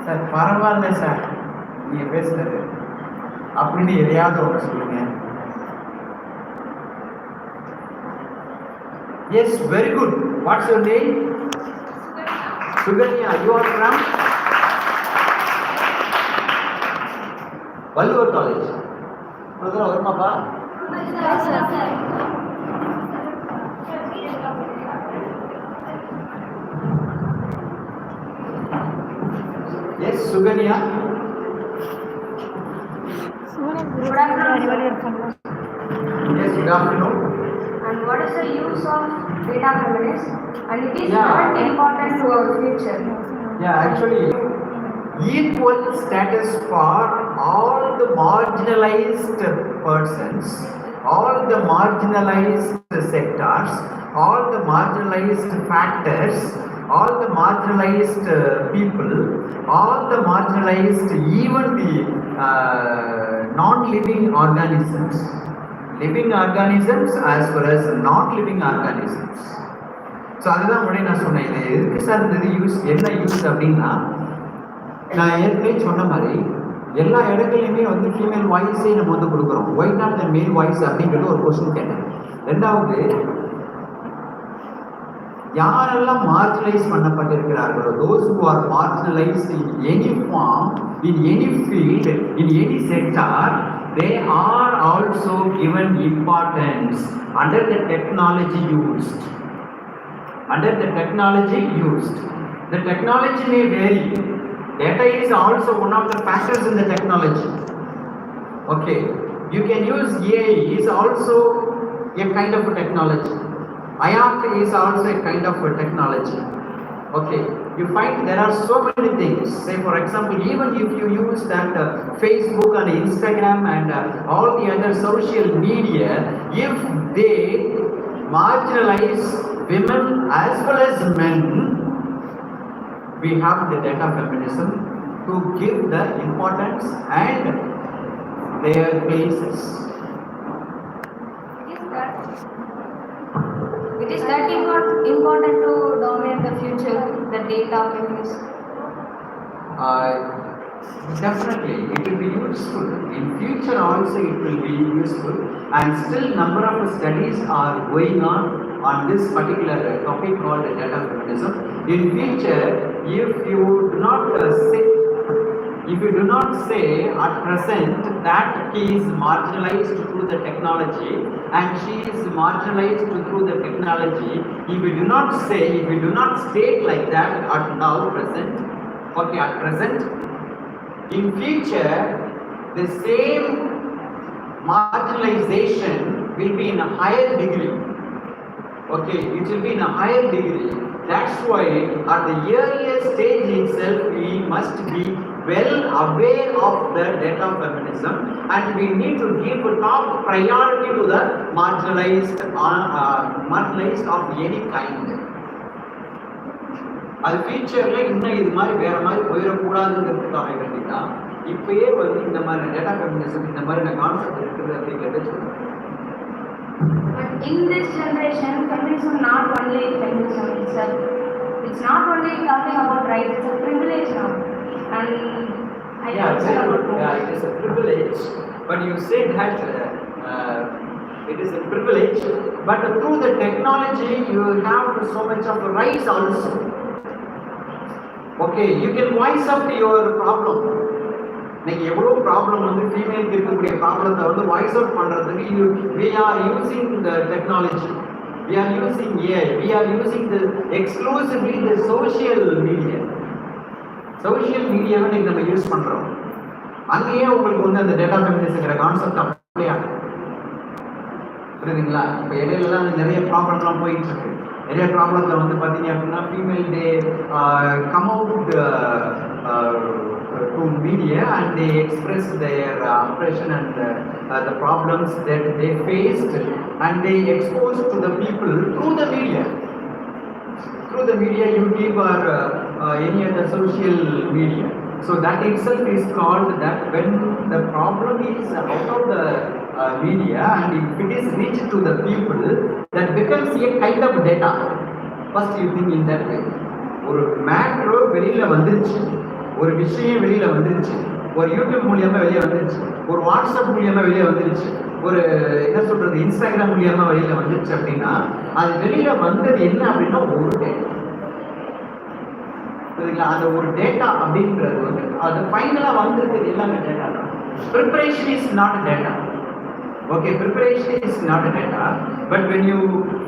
சார் பரவாயில்ல சார் நீங்க பேசுனது அப்படின்னு எதையாவது ஒன்று சொல்லுங்க. Yes, very good. What's your name? Suganya. You are from Valluvar college. வருமாப்பா? Yes, Suganya. Good afternoon. Yes, good afternoon. And what is the use of data feminist? And it is not important to our future. Yeah, actually, equal status for all the marginalized persons, all the marginalized sectors, all the marginalized factors, all the marginalized people, all the marginalized, even the non-living organisms, living organisms as well as non-living organisms. So அதுதான் முன்னாடி நான் சொன்னேன். இது எதுக்கு sir இந்த use, என்ன use அப்படின்னா, நான் ஏற்கனவே சொன்ன மாதிரி எல்லா இடங்கள்லையுமே வந்து ஃபீமேல் வாய்ஸே நம்ம வந்து கொடுக்குறோம். ஒய் நாட் த மேல் வாய்ஸ் அப்படிங்கிறது ஒரு கொஸ்டின் கேட்டேன். ரெண்டாவது, யாரெல்லாம் marginalise பண்ணப்பட்டிருக்கிறார்களோ, those who are marginalized in any form, in any field, in any sector, they are also given importance under the technology used. Under the technology used. The technology may vary. Data is also one of the factors in the technology. Okay. You can use AI is also a kind of a technology. IARC is also a kind of a technology. Okay, you find there are so many things. Say for example, even if you use that Facebook and Instagram and all the other social media, if they marginalize women as well as men, we have the data feminism to give the importance and their places. It is that important to dominate the future, the data feminism. Definitely, it will be useful. In future also it will be useful, and still number of studies are going on this particular topic called data feminism. In future, if you do not say at present that he is marginalized through the technology and she is marginalized through the technology, if we do not state like that at now present, okay, at present, in future, the same marginalization will be in a higher degree. Okay, it will be in a higher degree. That's why at the earlier stage itself, we must be well aware of the data feminism, and we need to give top priority to the marginalized of any kind. அது ஃபியூச்சர்ல இன்னும் இது மாதிரி வேற மாதிரி போயிடக்கூடாதுங்கிறதுக்காக வேண்டிதான் இப்பயே வந்து இந்த மாதிரி டேட்டா ஃபெமினிசம் இந்த மாதிரி கான்செப்ட் இருக்குது அப்படிங்கிறத சொல்லுங்க. But in this generation, feminism not only feminism itself. It's not only talking about rights, it's a privilege now. And I it is a privilege. But you say that it is a privilege, but through the technology you have so much of rights also. Okay, you can voice up your problem. Like எவ்வளோ problem வந்து ஃபீமேலுக்கு இருக்கக்கூடிய ப்ராப்ளத்தை வந்து voice out பண்ணுறதுக்கு we are using the technology, we are using AI, we are using the exclusively the social media. Social மீடியாவை நீங்கள் நம்ம use பண்ணுறோம். அங்கேயே உங்களுக்கு வந்து அந்த டேட்டா ஃபெமினிசம்ங்கிற கான்செப்ட் அப்படியே புரியுதுங்களா? இப்போ இடையிலலாம் நிறைய ப்ராப்ளம்லாம் போயிட்டு இருக்கு. நிறைய ப்ராப்ளத்தில் வந்து பார்த்தீங்க அப்படின்னா female day come out to media and they express their oppression and the problems that they faced, and they exposed to the people through the media, YouTube or any other social media. So that itself is called that when the problem is out of the media and if it is reached to the people, that becomes a kind of data. First you think in that way. ஒரு metro வெளியில வந்துருச்சு, ஒரு விஷயம் வெளியில வந்துருச்சு, ஒரு YouTube மூலியமா வெளியே வந்துருச்சு, ஒரு வாட்ஸ்அப் மூலியமா வெளியே வந்துருச்சு, ஒரு என்ன சொல்றது இன்ஸ்டாகிராம் மூலியமா வெளியில வந்துருச்சு அப்படின்னா அது வெளியில வந்தது என்ன அப்படின்னா ஒரு டேட்டா. அந்த ஒரு டேட்டா அப்படின்றது வந்து அது ஃபைனலா வந்திருக்கிறது எல்லாமே டேட்டா தான். Preparation is not data. Okay, preparation is not a data, but when you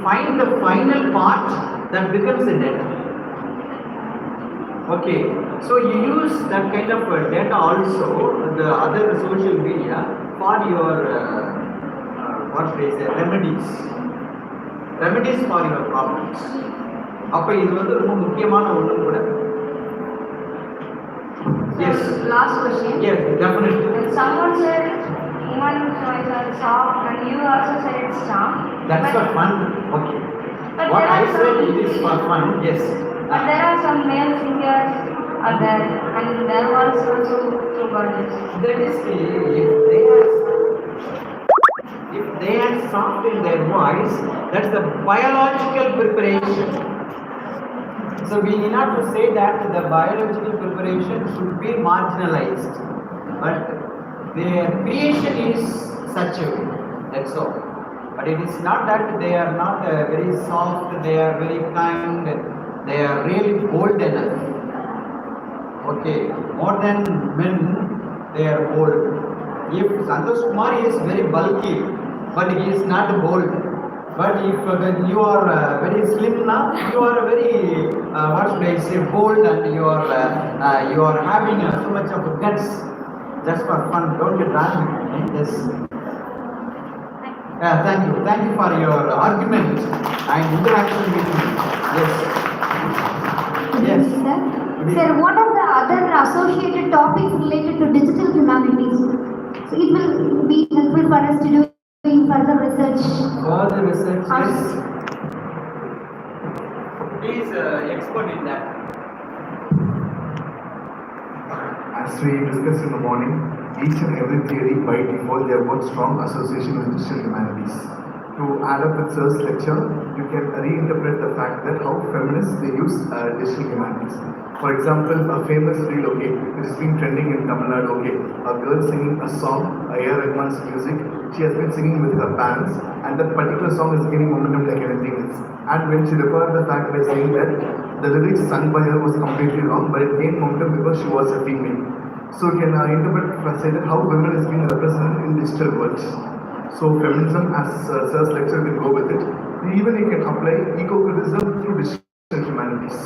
find the final part, that becomes a data. Okay, so you use that kind of data also, the other social media, for your what they say, remedies for your problems. அப்ப இது வந்து ரொம்ப முக்கியமான ஒன்று கூட. Yes. Last question. Yes, definitely. When someone said women's voice are soft, and you also said it's soft. That's for fun. Okay. But what I said it is for fun. Yes. But there are some male singers are there, and their voice also so gorgeous. That is if they are soft in their voice, that's the biological preparation. So we need not to say that the biological preparation should be marginalized, but their creation is such a way. That's all. But it is not that they are not very soft, they are very kind, they are really bold enough. Okay, more than men, they are bold. If Santosh Kumar is very bulky, but he is not bold. But if when you are very slim now, you are very what should I say, bold, and you are having so much of guts just for fun. Don't get wrong in this. Yeah, thank you. Thank you for your argument and interaction with me. Yes. Yes. Sir, Good sir, evening. what are the other associated topics related to digital humanities? So it will be helpful for us to do in further research. Further research, yes. Please, expert in that. As we discussed in the morning, each and every theory by default they have got strong association with digital humanities. To add up with Sir's lecture, you can reinterpret the fact that how feminists they use digital humanities. For example, a famous reel, okay, which has been trending in Tamil Nadu, okay, a girl singing a song, A.R. Rahman's music, she has been singing with her parents, and that particular song is gaining momentum like anything else. And when she referred the fact by saying that the lyrics sung by her was completely wrong, but it gained momentum because she was a female. So you can interpret say that how women is being represented in digital world. So feminism, as Sir's lecture will go with it. Even you can apply eco-criticism through digital humanities.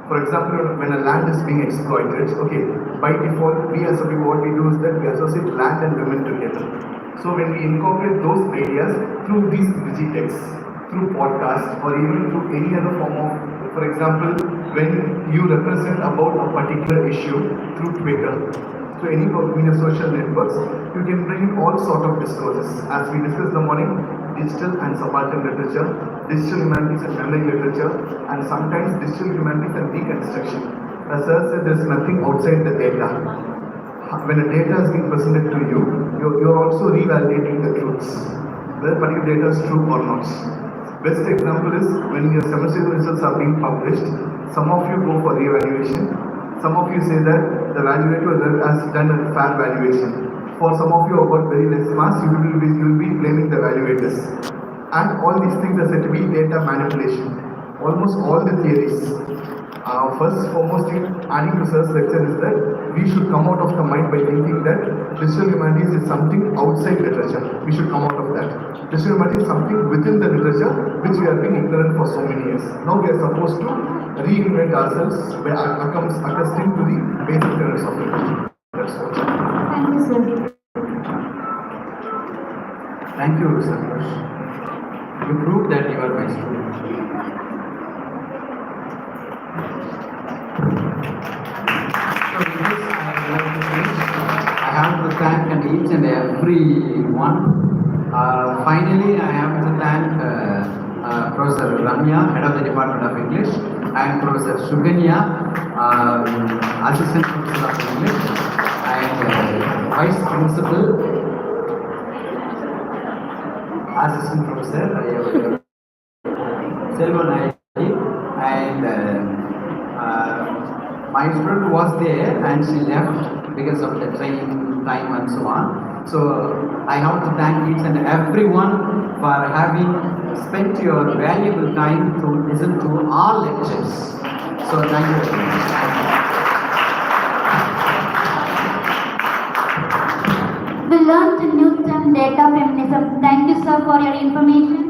For example, when a land is being exploited, okay, by default, we as a people, what we do is that we associate land and women together. So when we incorporate those ideas through these digitexts, through podcasts, or even through any other form of, for example, when you represent about a particular issue through Twitter, through any social networks, you can bring in all sort of discourses. As we discussed in the morning, digital and subaltern literature, digital humanities and memory literature, and sometimes digital humanities and deconstruction. As Sir said, there is nothing outside the data. When a data is being presented to you, you're also revalidating the truths, whether particular data is true or not. Best example is when your semester results are being published, some of you go for re-evaluation, some of you say that the evaluator has done a fair valuation. For some of you who got very less marks, you will be blaming the evaluators. And all these things are said to be data manipulation. Almost all the theories. First, foremost, adding to Sir's lecture is that we should come out of the mind by thinking that digital humanities is something outside literature. We should come out of that. Digital humanities is something within the literature which we have been ignorant for so many years. Now we are supposed to reinvent ourselves by accustoming to the basic tenets of literature. That's what. Thank you, sir. Thank you, Santosh. You proved that you are my student. So with this, I would like to finish. I have to thank each and every one. Finally, I have to thank Professor Ramya, Head of the Department of English, and Professor Suganya, Assistant Professor of English, and Vice Principal, Assistant Professor Selvan Naiki, and my student was there and she left because of the train time and so on. So I have to thank each and everyone for having spent your valuable time to listen to our lectures. So thank you very much. We learned a new term, data feminism. Thank you, sir, for your information.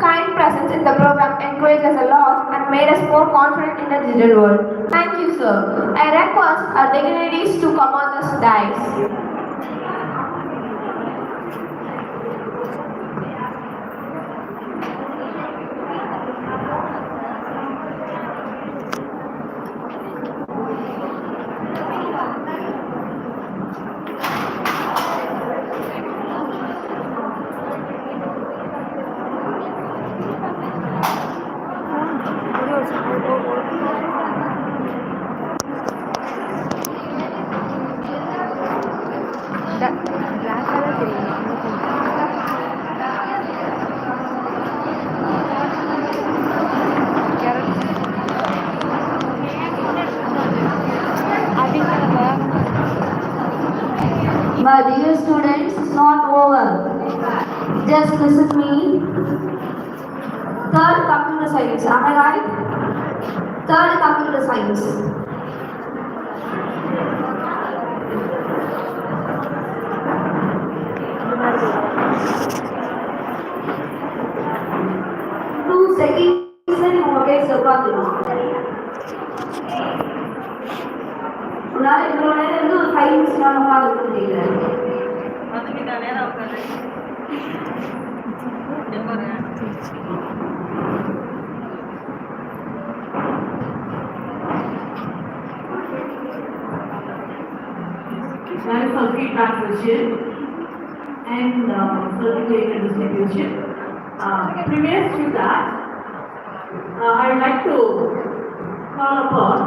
Kind presence in the program encouraged us a lot and made us more confident in the digital world. Thank you, sir. I request our dignitaries to come on this dais. Black color தெரியும் My dear students, it's not over. Just listen to me. Third, computer science. Am I right? Third, computer science. Two seconds and you will get உங்களால் இவ்வளோ நேரம் இருந்து ஒரு 5 நிமிஷம் உட்காந்து அதுக்கு தான் நேரம் உட்காந்து there is a feedback session and certificate distribution. Previous to that, I would like to call upon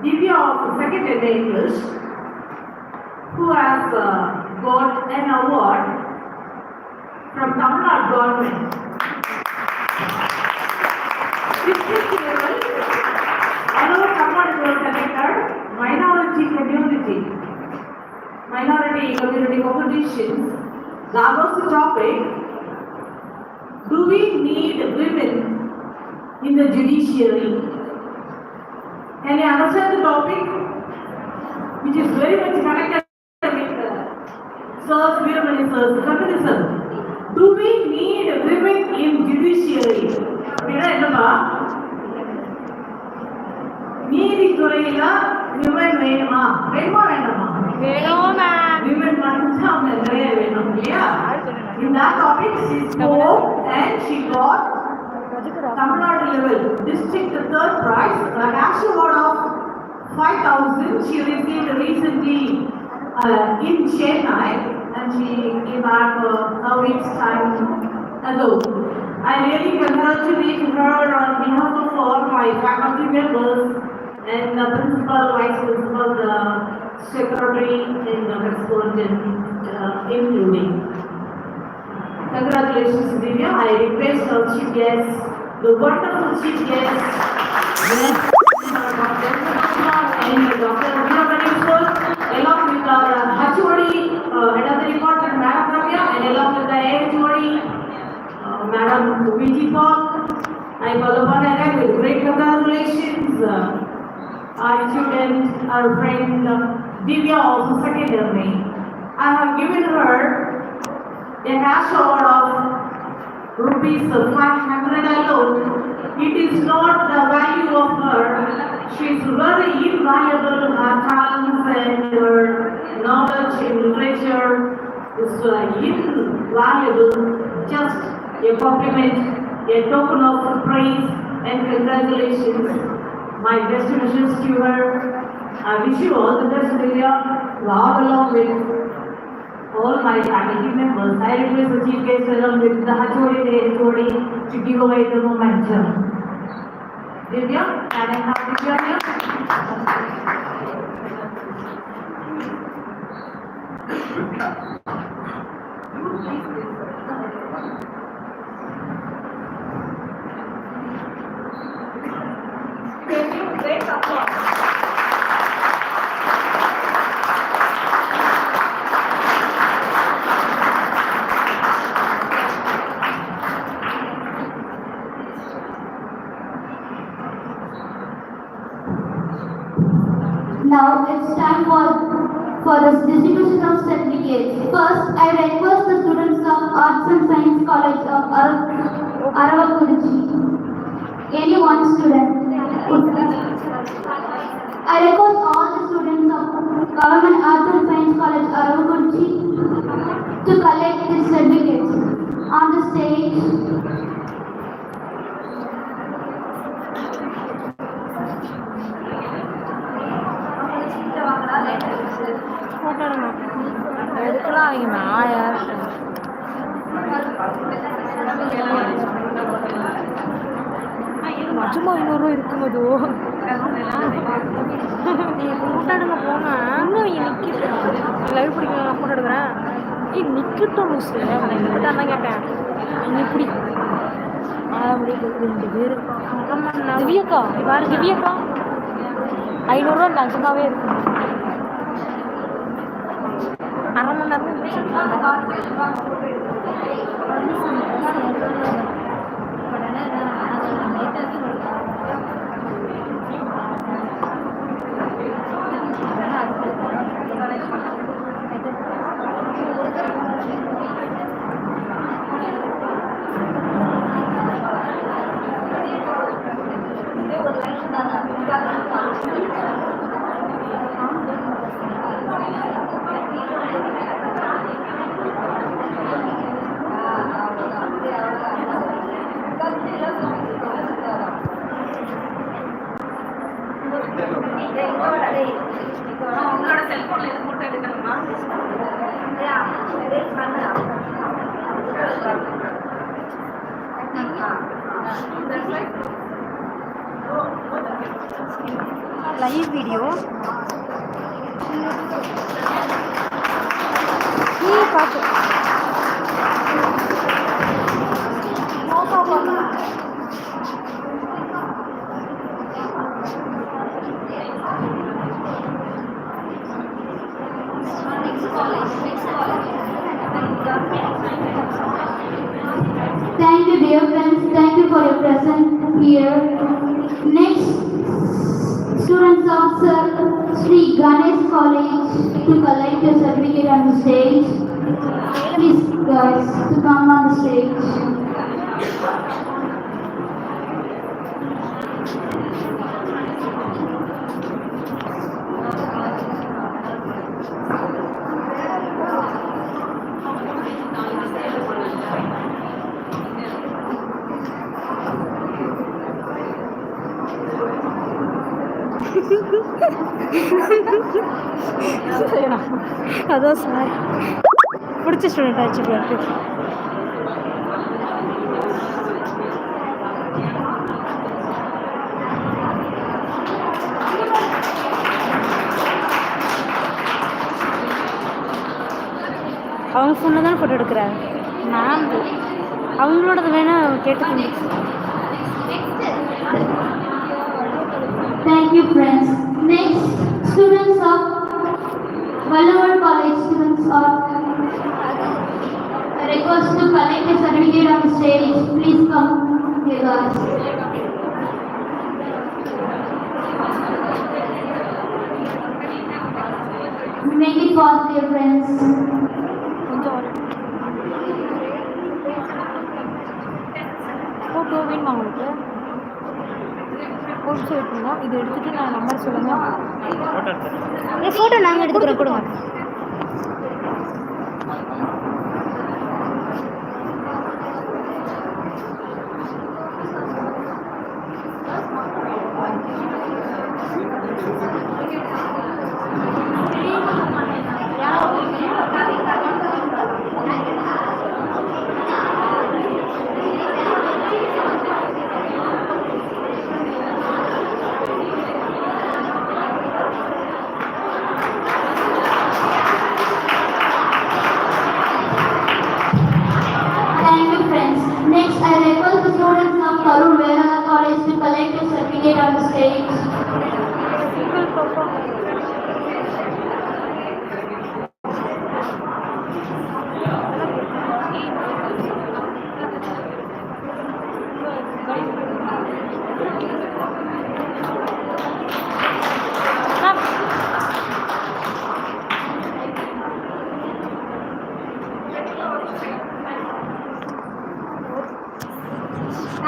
Divya of second in English, who has got an award from Tamil Nadu government. District level, another Tamil Nadu was selected, minority community competitions. That was the topic. Do we need women in the judiciary? Can you understand the topic? Which is very much connected with Sir's feminism. Do we need women in judiciary? நீதித்துறையில women வேணுமா வேண்டாமா வேணும் ma'am. Women வந்து அவங்க நிறைய வேணும் இல்லையா? In that topic she spoke and she got Tamil Nadu level district third prize, a cash award of 5,000 she received recently in Chennai, and she came back a week's time ago. I really congratulate her on behalf of all my faculty members and the principal, vice principal, the secretary, and the correspondent, including. Congratulations, Divya. I request our chief guest, the wonderful chief guest, and Dr. Abhinavani, along with our HOD, another important Madam Ramya, and along with the HOD, Madam Viji Paul. I call upon her with great congratulations. Our student, our friend Divya of second year. I have given her a cash award of rupees 500 alone. It is not the value of her. She is very invaluable. Her talents and her knowledge in literature is invaluable. Just a compliment, a token of praise and congratulations. My best wishes to her. I wish you all the best, Divya, along with all my faculty members. I request the chief guest along with the HOD and HOD to give away the momentum. Divya, can I have Divya here? Thank you. Great applause. Now it's time for the distribution of certificates. First, I request the students of Arts and Science College of Arasu College. Any one student. I request all the students of Government Arts and Science College Arasu College to collect these certificates on the stage. எடுக்கலாம் அவங்க மாயா சும்மா 500 இருக்கும்போது கூட்டாடுங்க போங்க இன்னும் நிற்கிட்டு live பிடிக்க photo எடுக்கிறேன் நிற்கட்டும் miss தான் கேட்டேன் இப்படி அப்படியே 2 பேர் ஆமாம் நவியக்கா வேறு திவ்யக்கா 500 நிஜமாவே இருக்கு அரை மணி Thank you. உங்களோட செல்போன்ல இது போட்டோ எடுக்கணுமா? லைவ் வீடியோ பார்த்து Thank you, dear friends. Thank you for your presence here. Next, students of Sir Sri Ganesh College to collect your certificate on the stage. Please, guys, to come on the stage. அதான் sir பிடிச்ச student ஆச்சு பிள்ளைக்கு. அவங்க ஃபோனில் தானே photo எடுக்கிறாங்க. நான் அவங்களோடது வேணால் கேட்டுக்கோங்க. Thank you, friends. Next, students of Arasu College, students of request to collect a certificate on the stage. Please come here, guys. Make it fast, dear friends. Photo வேணுமா உங்களுக்கு? ஃபோட்டோ எடுக்கணும். இது எடுத்துகிட்டு நான் நம்பர் சொல்லுங்கள். ஃபோட்டோ நாங்கள் எடுத்துக்கிறோம், கொடுங்க. Thank you, friends. Next, I request the students of Arasu College to collect a certificate on the stage.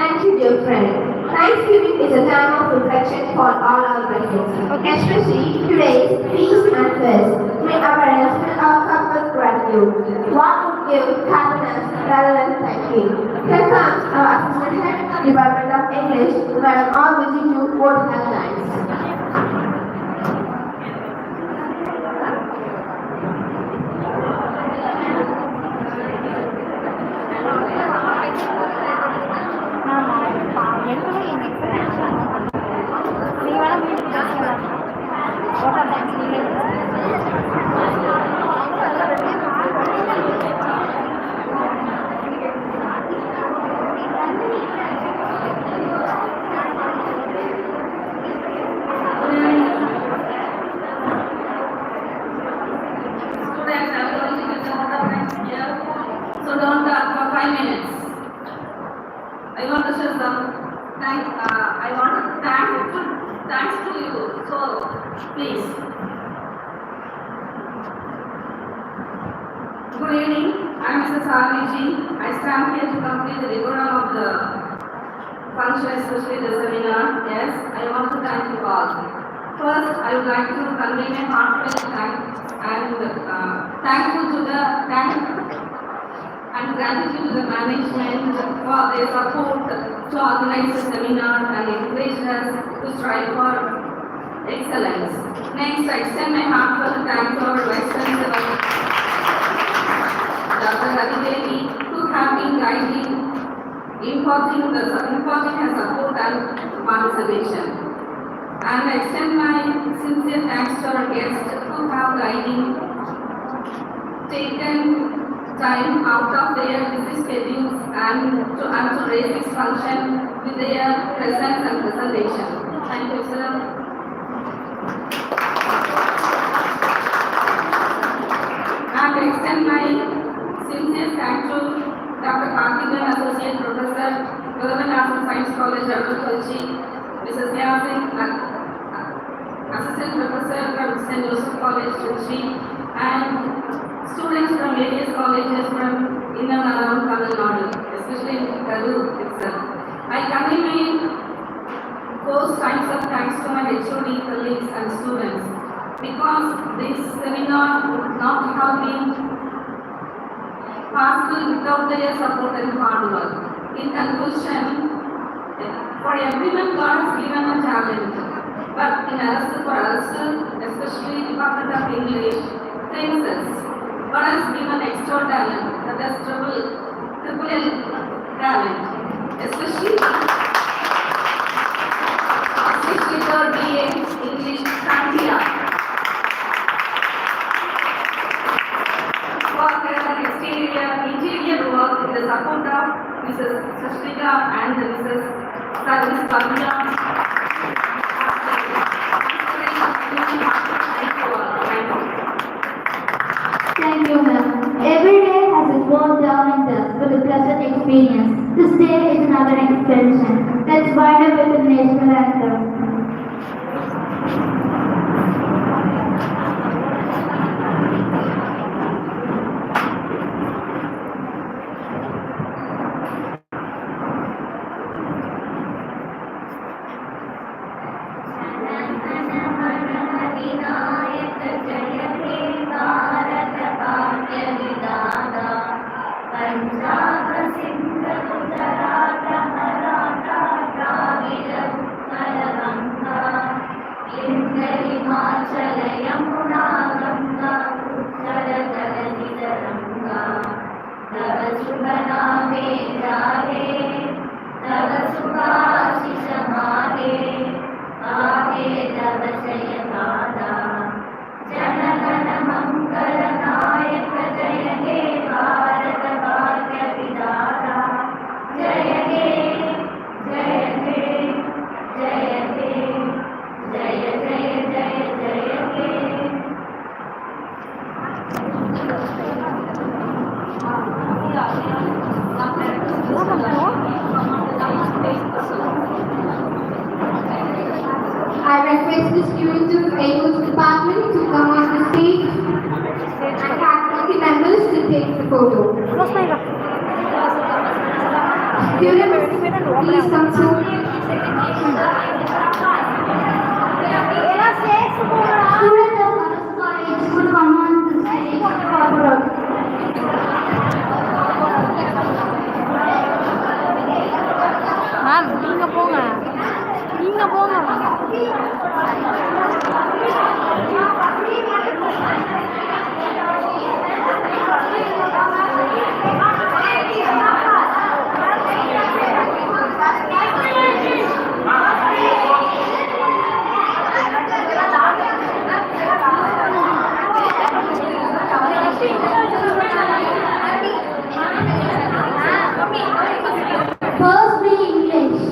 Thank you, dear friend. Thanksgiving is a time of reflection for all our blessings, especially today's feast and fest. May our prayers fill our cup with gratitude. What would give happiness rather than thanking? Here comes our assistant head, Department of English, Madam R. Vijay to vote headlines. So don't talk for 5 minutes. I want to show some thanks to you. So please. Good evening. I am Mrs. Sarniji. I stand here to complete the decorum of the function, especially the seminar. Yes, I want to thank you all. First, I would like to convey my heartfelt thanks and gratitude to the management for their support to organize the seminar and encourage us to strive for excellence. Next, I extend my heartfelt thanks to our Vice Chancellor, Dr. Haridevi, who have been guiding, imparting her support and participation. And I extend my sincere thanks to our guests who have taken time out of their busy schedules and to raise this function with their presence and presentation. Thank you, sir. And I extend my sincere thanks to Dr. Karthikeyan, Associate Professor, Government Arts and Science College, Arasu College, Mrs. Yasin, Assistant Professor from St. Joseph College, Trichy, and students from various colleges from in and around Tamil Nadu, especially in Karur itself. I convey my first times of thanks to my HOD colleagues and students because this seminar would not have been possible without their support and hard work. In conclusion, for everyone God has given a talent, but in Arasu, for Arasu, especially Department of English, Princess, God has given extra talent, that is triple L talent, especially for BA English Santia. For her interior work with the support of Mrs. Sashtika and Mrs. Service Pavila. Thank you, ma'am. Every day has its work down and dust with a pleasant experience. This day is another extension. Let's wind up with the national anthem. I request the students of English department to come on the stage and faculty members to take the photo. Students, please come soon. Students of Arasu College could come on the stage for photo. Ma'am நீங்க போங்க First be English.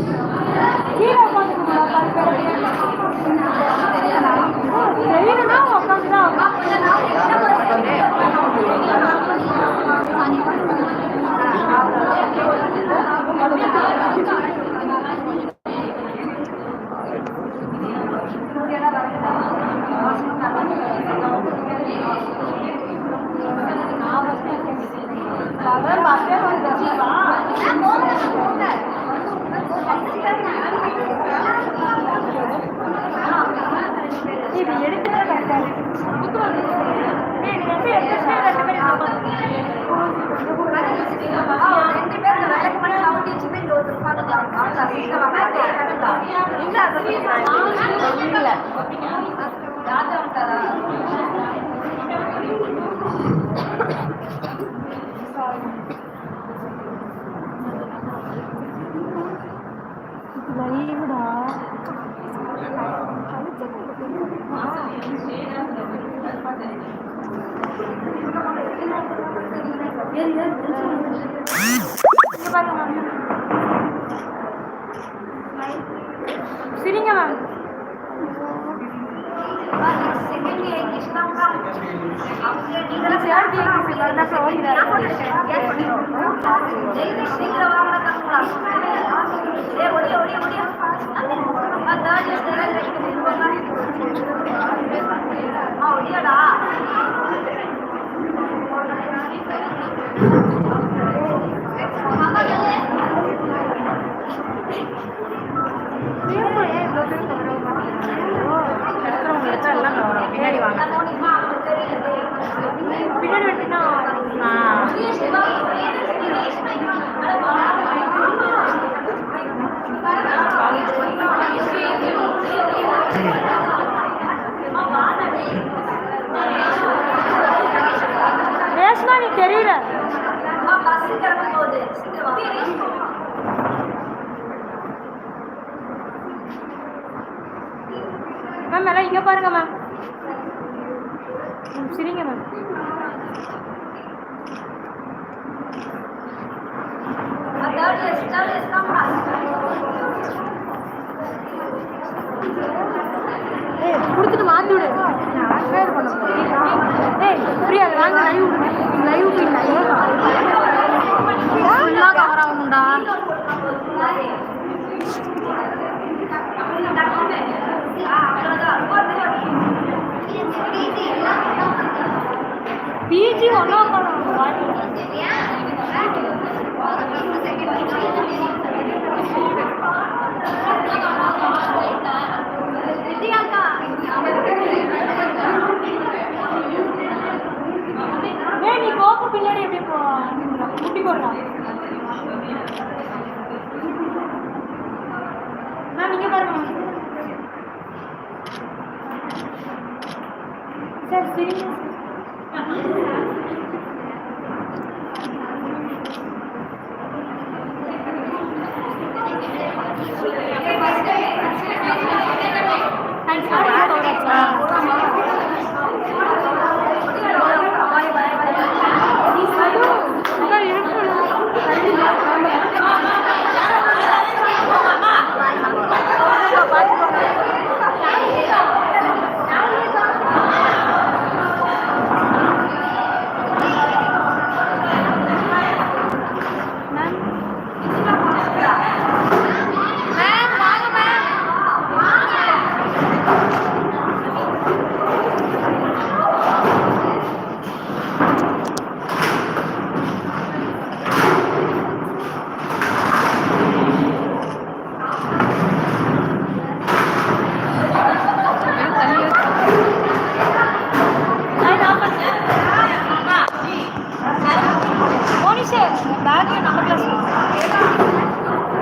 இது எடுக்கவே இல்ல லைவ்டா இங்க பாருங்க ma'am. சரிங்க ma'am. பின்னாடி வாங்க. பின்னாடி வந்துட்டா ரேஷ்மா நீ தெரியல. மேம் எல்லாம் இங்கே பாருங்க மேம். சரிங்க மேம். ஏய் கொடுத்துட்டு மாற்றி விடு. ஷேர் பண்ண ஏய் பிரியா வாங்க லைவ் விடுங்க. லைவ் ஃபுல்லாக கவர் ஆகணும்டா. பிஜி ஒன்றா நீ கோப்பு பின்னாடி எப்படி குட்டி போடலாம் மேம். இங்கே பாருங்க சார். சரிங்க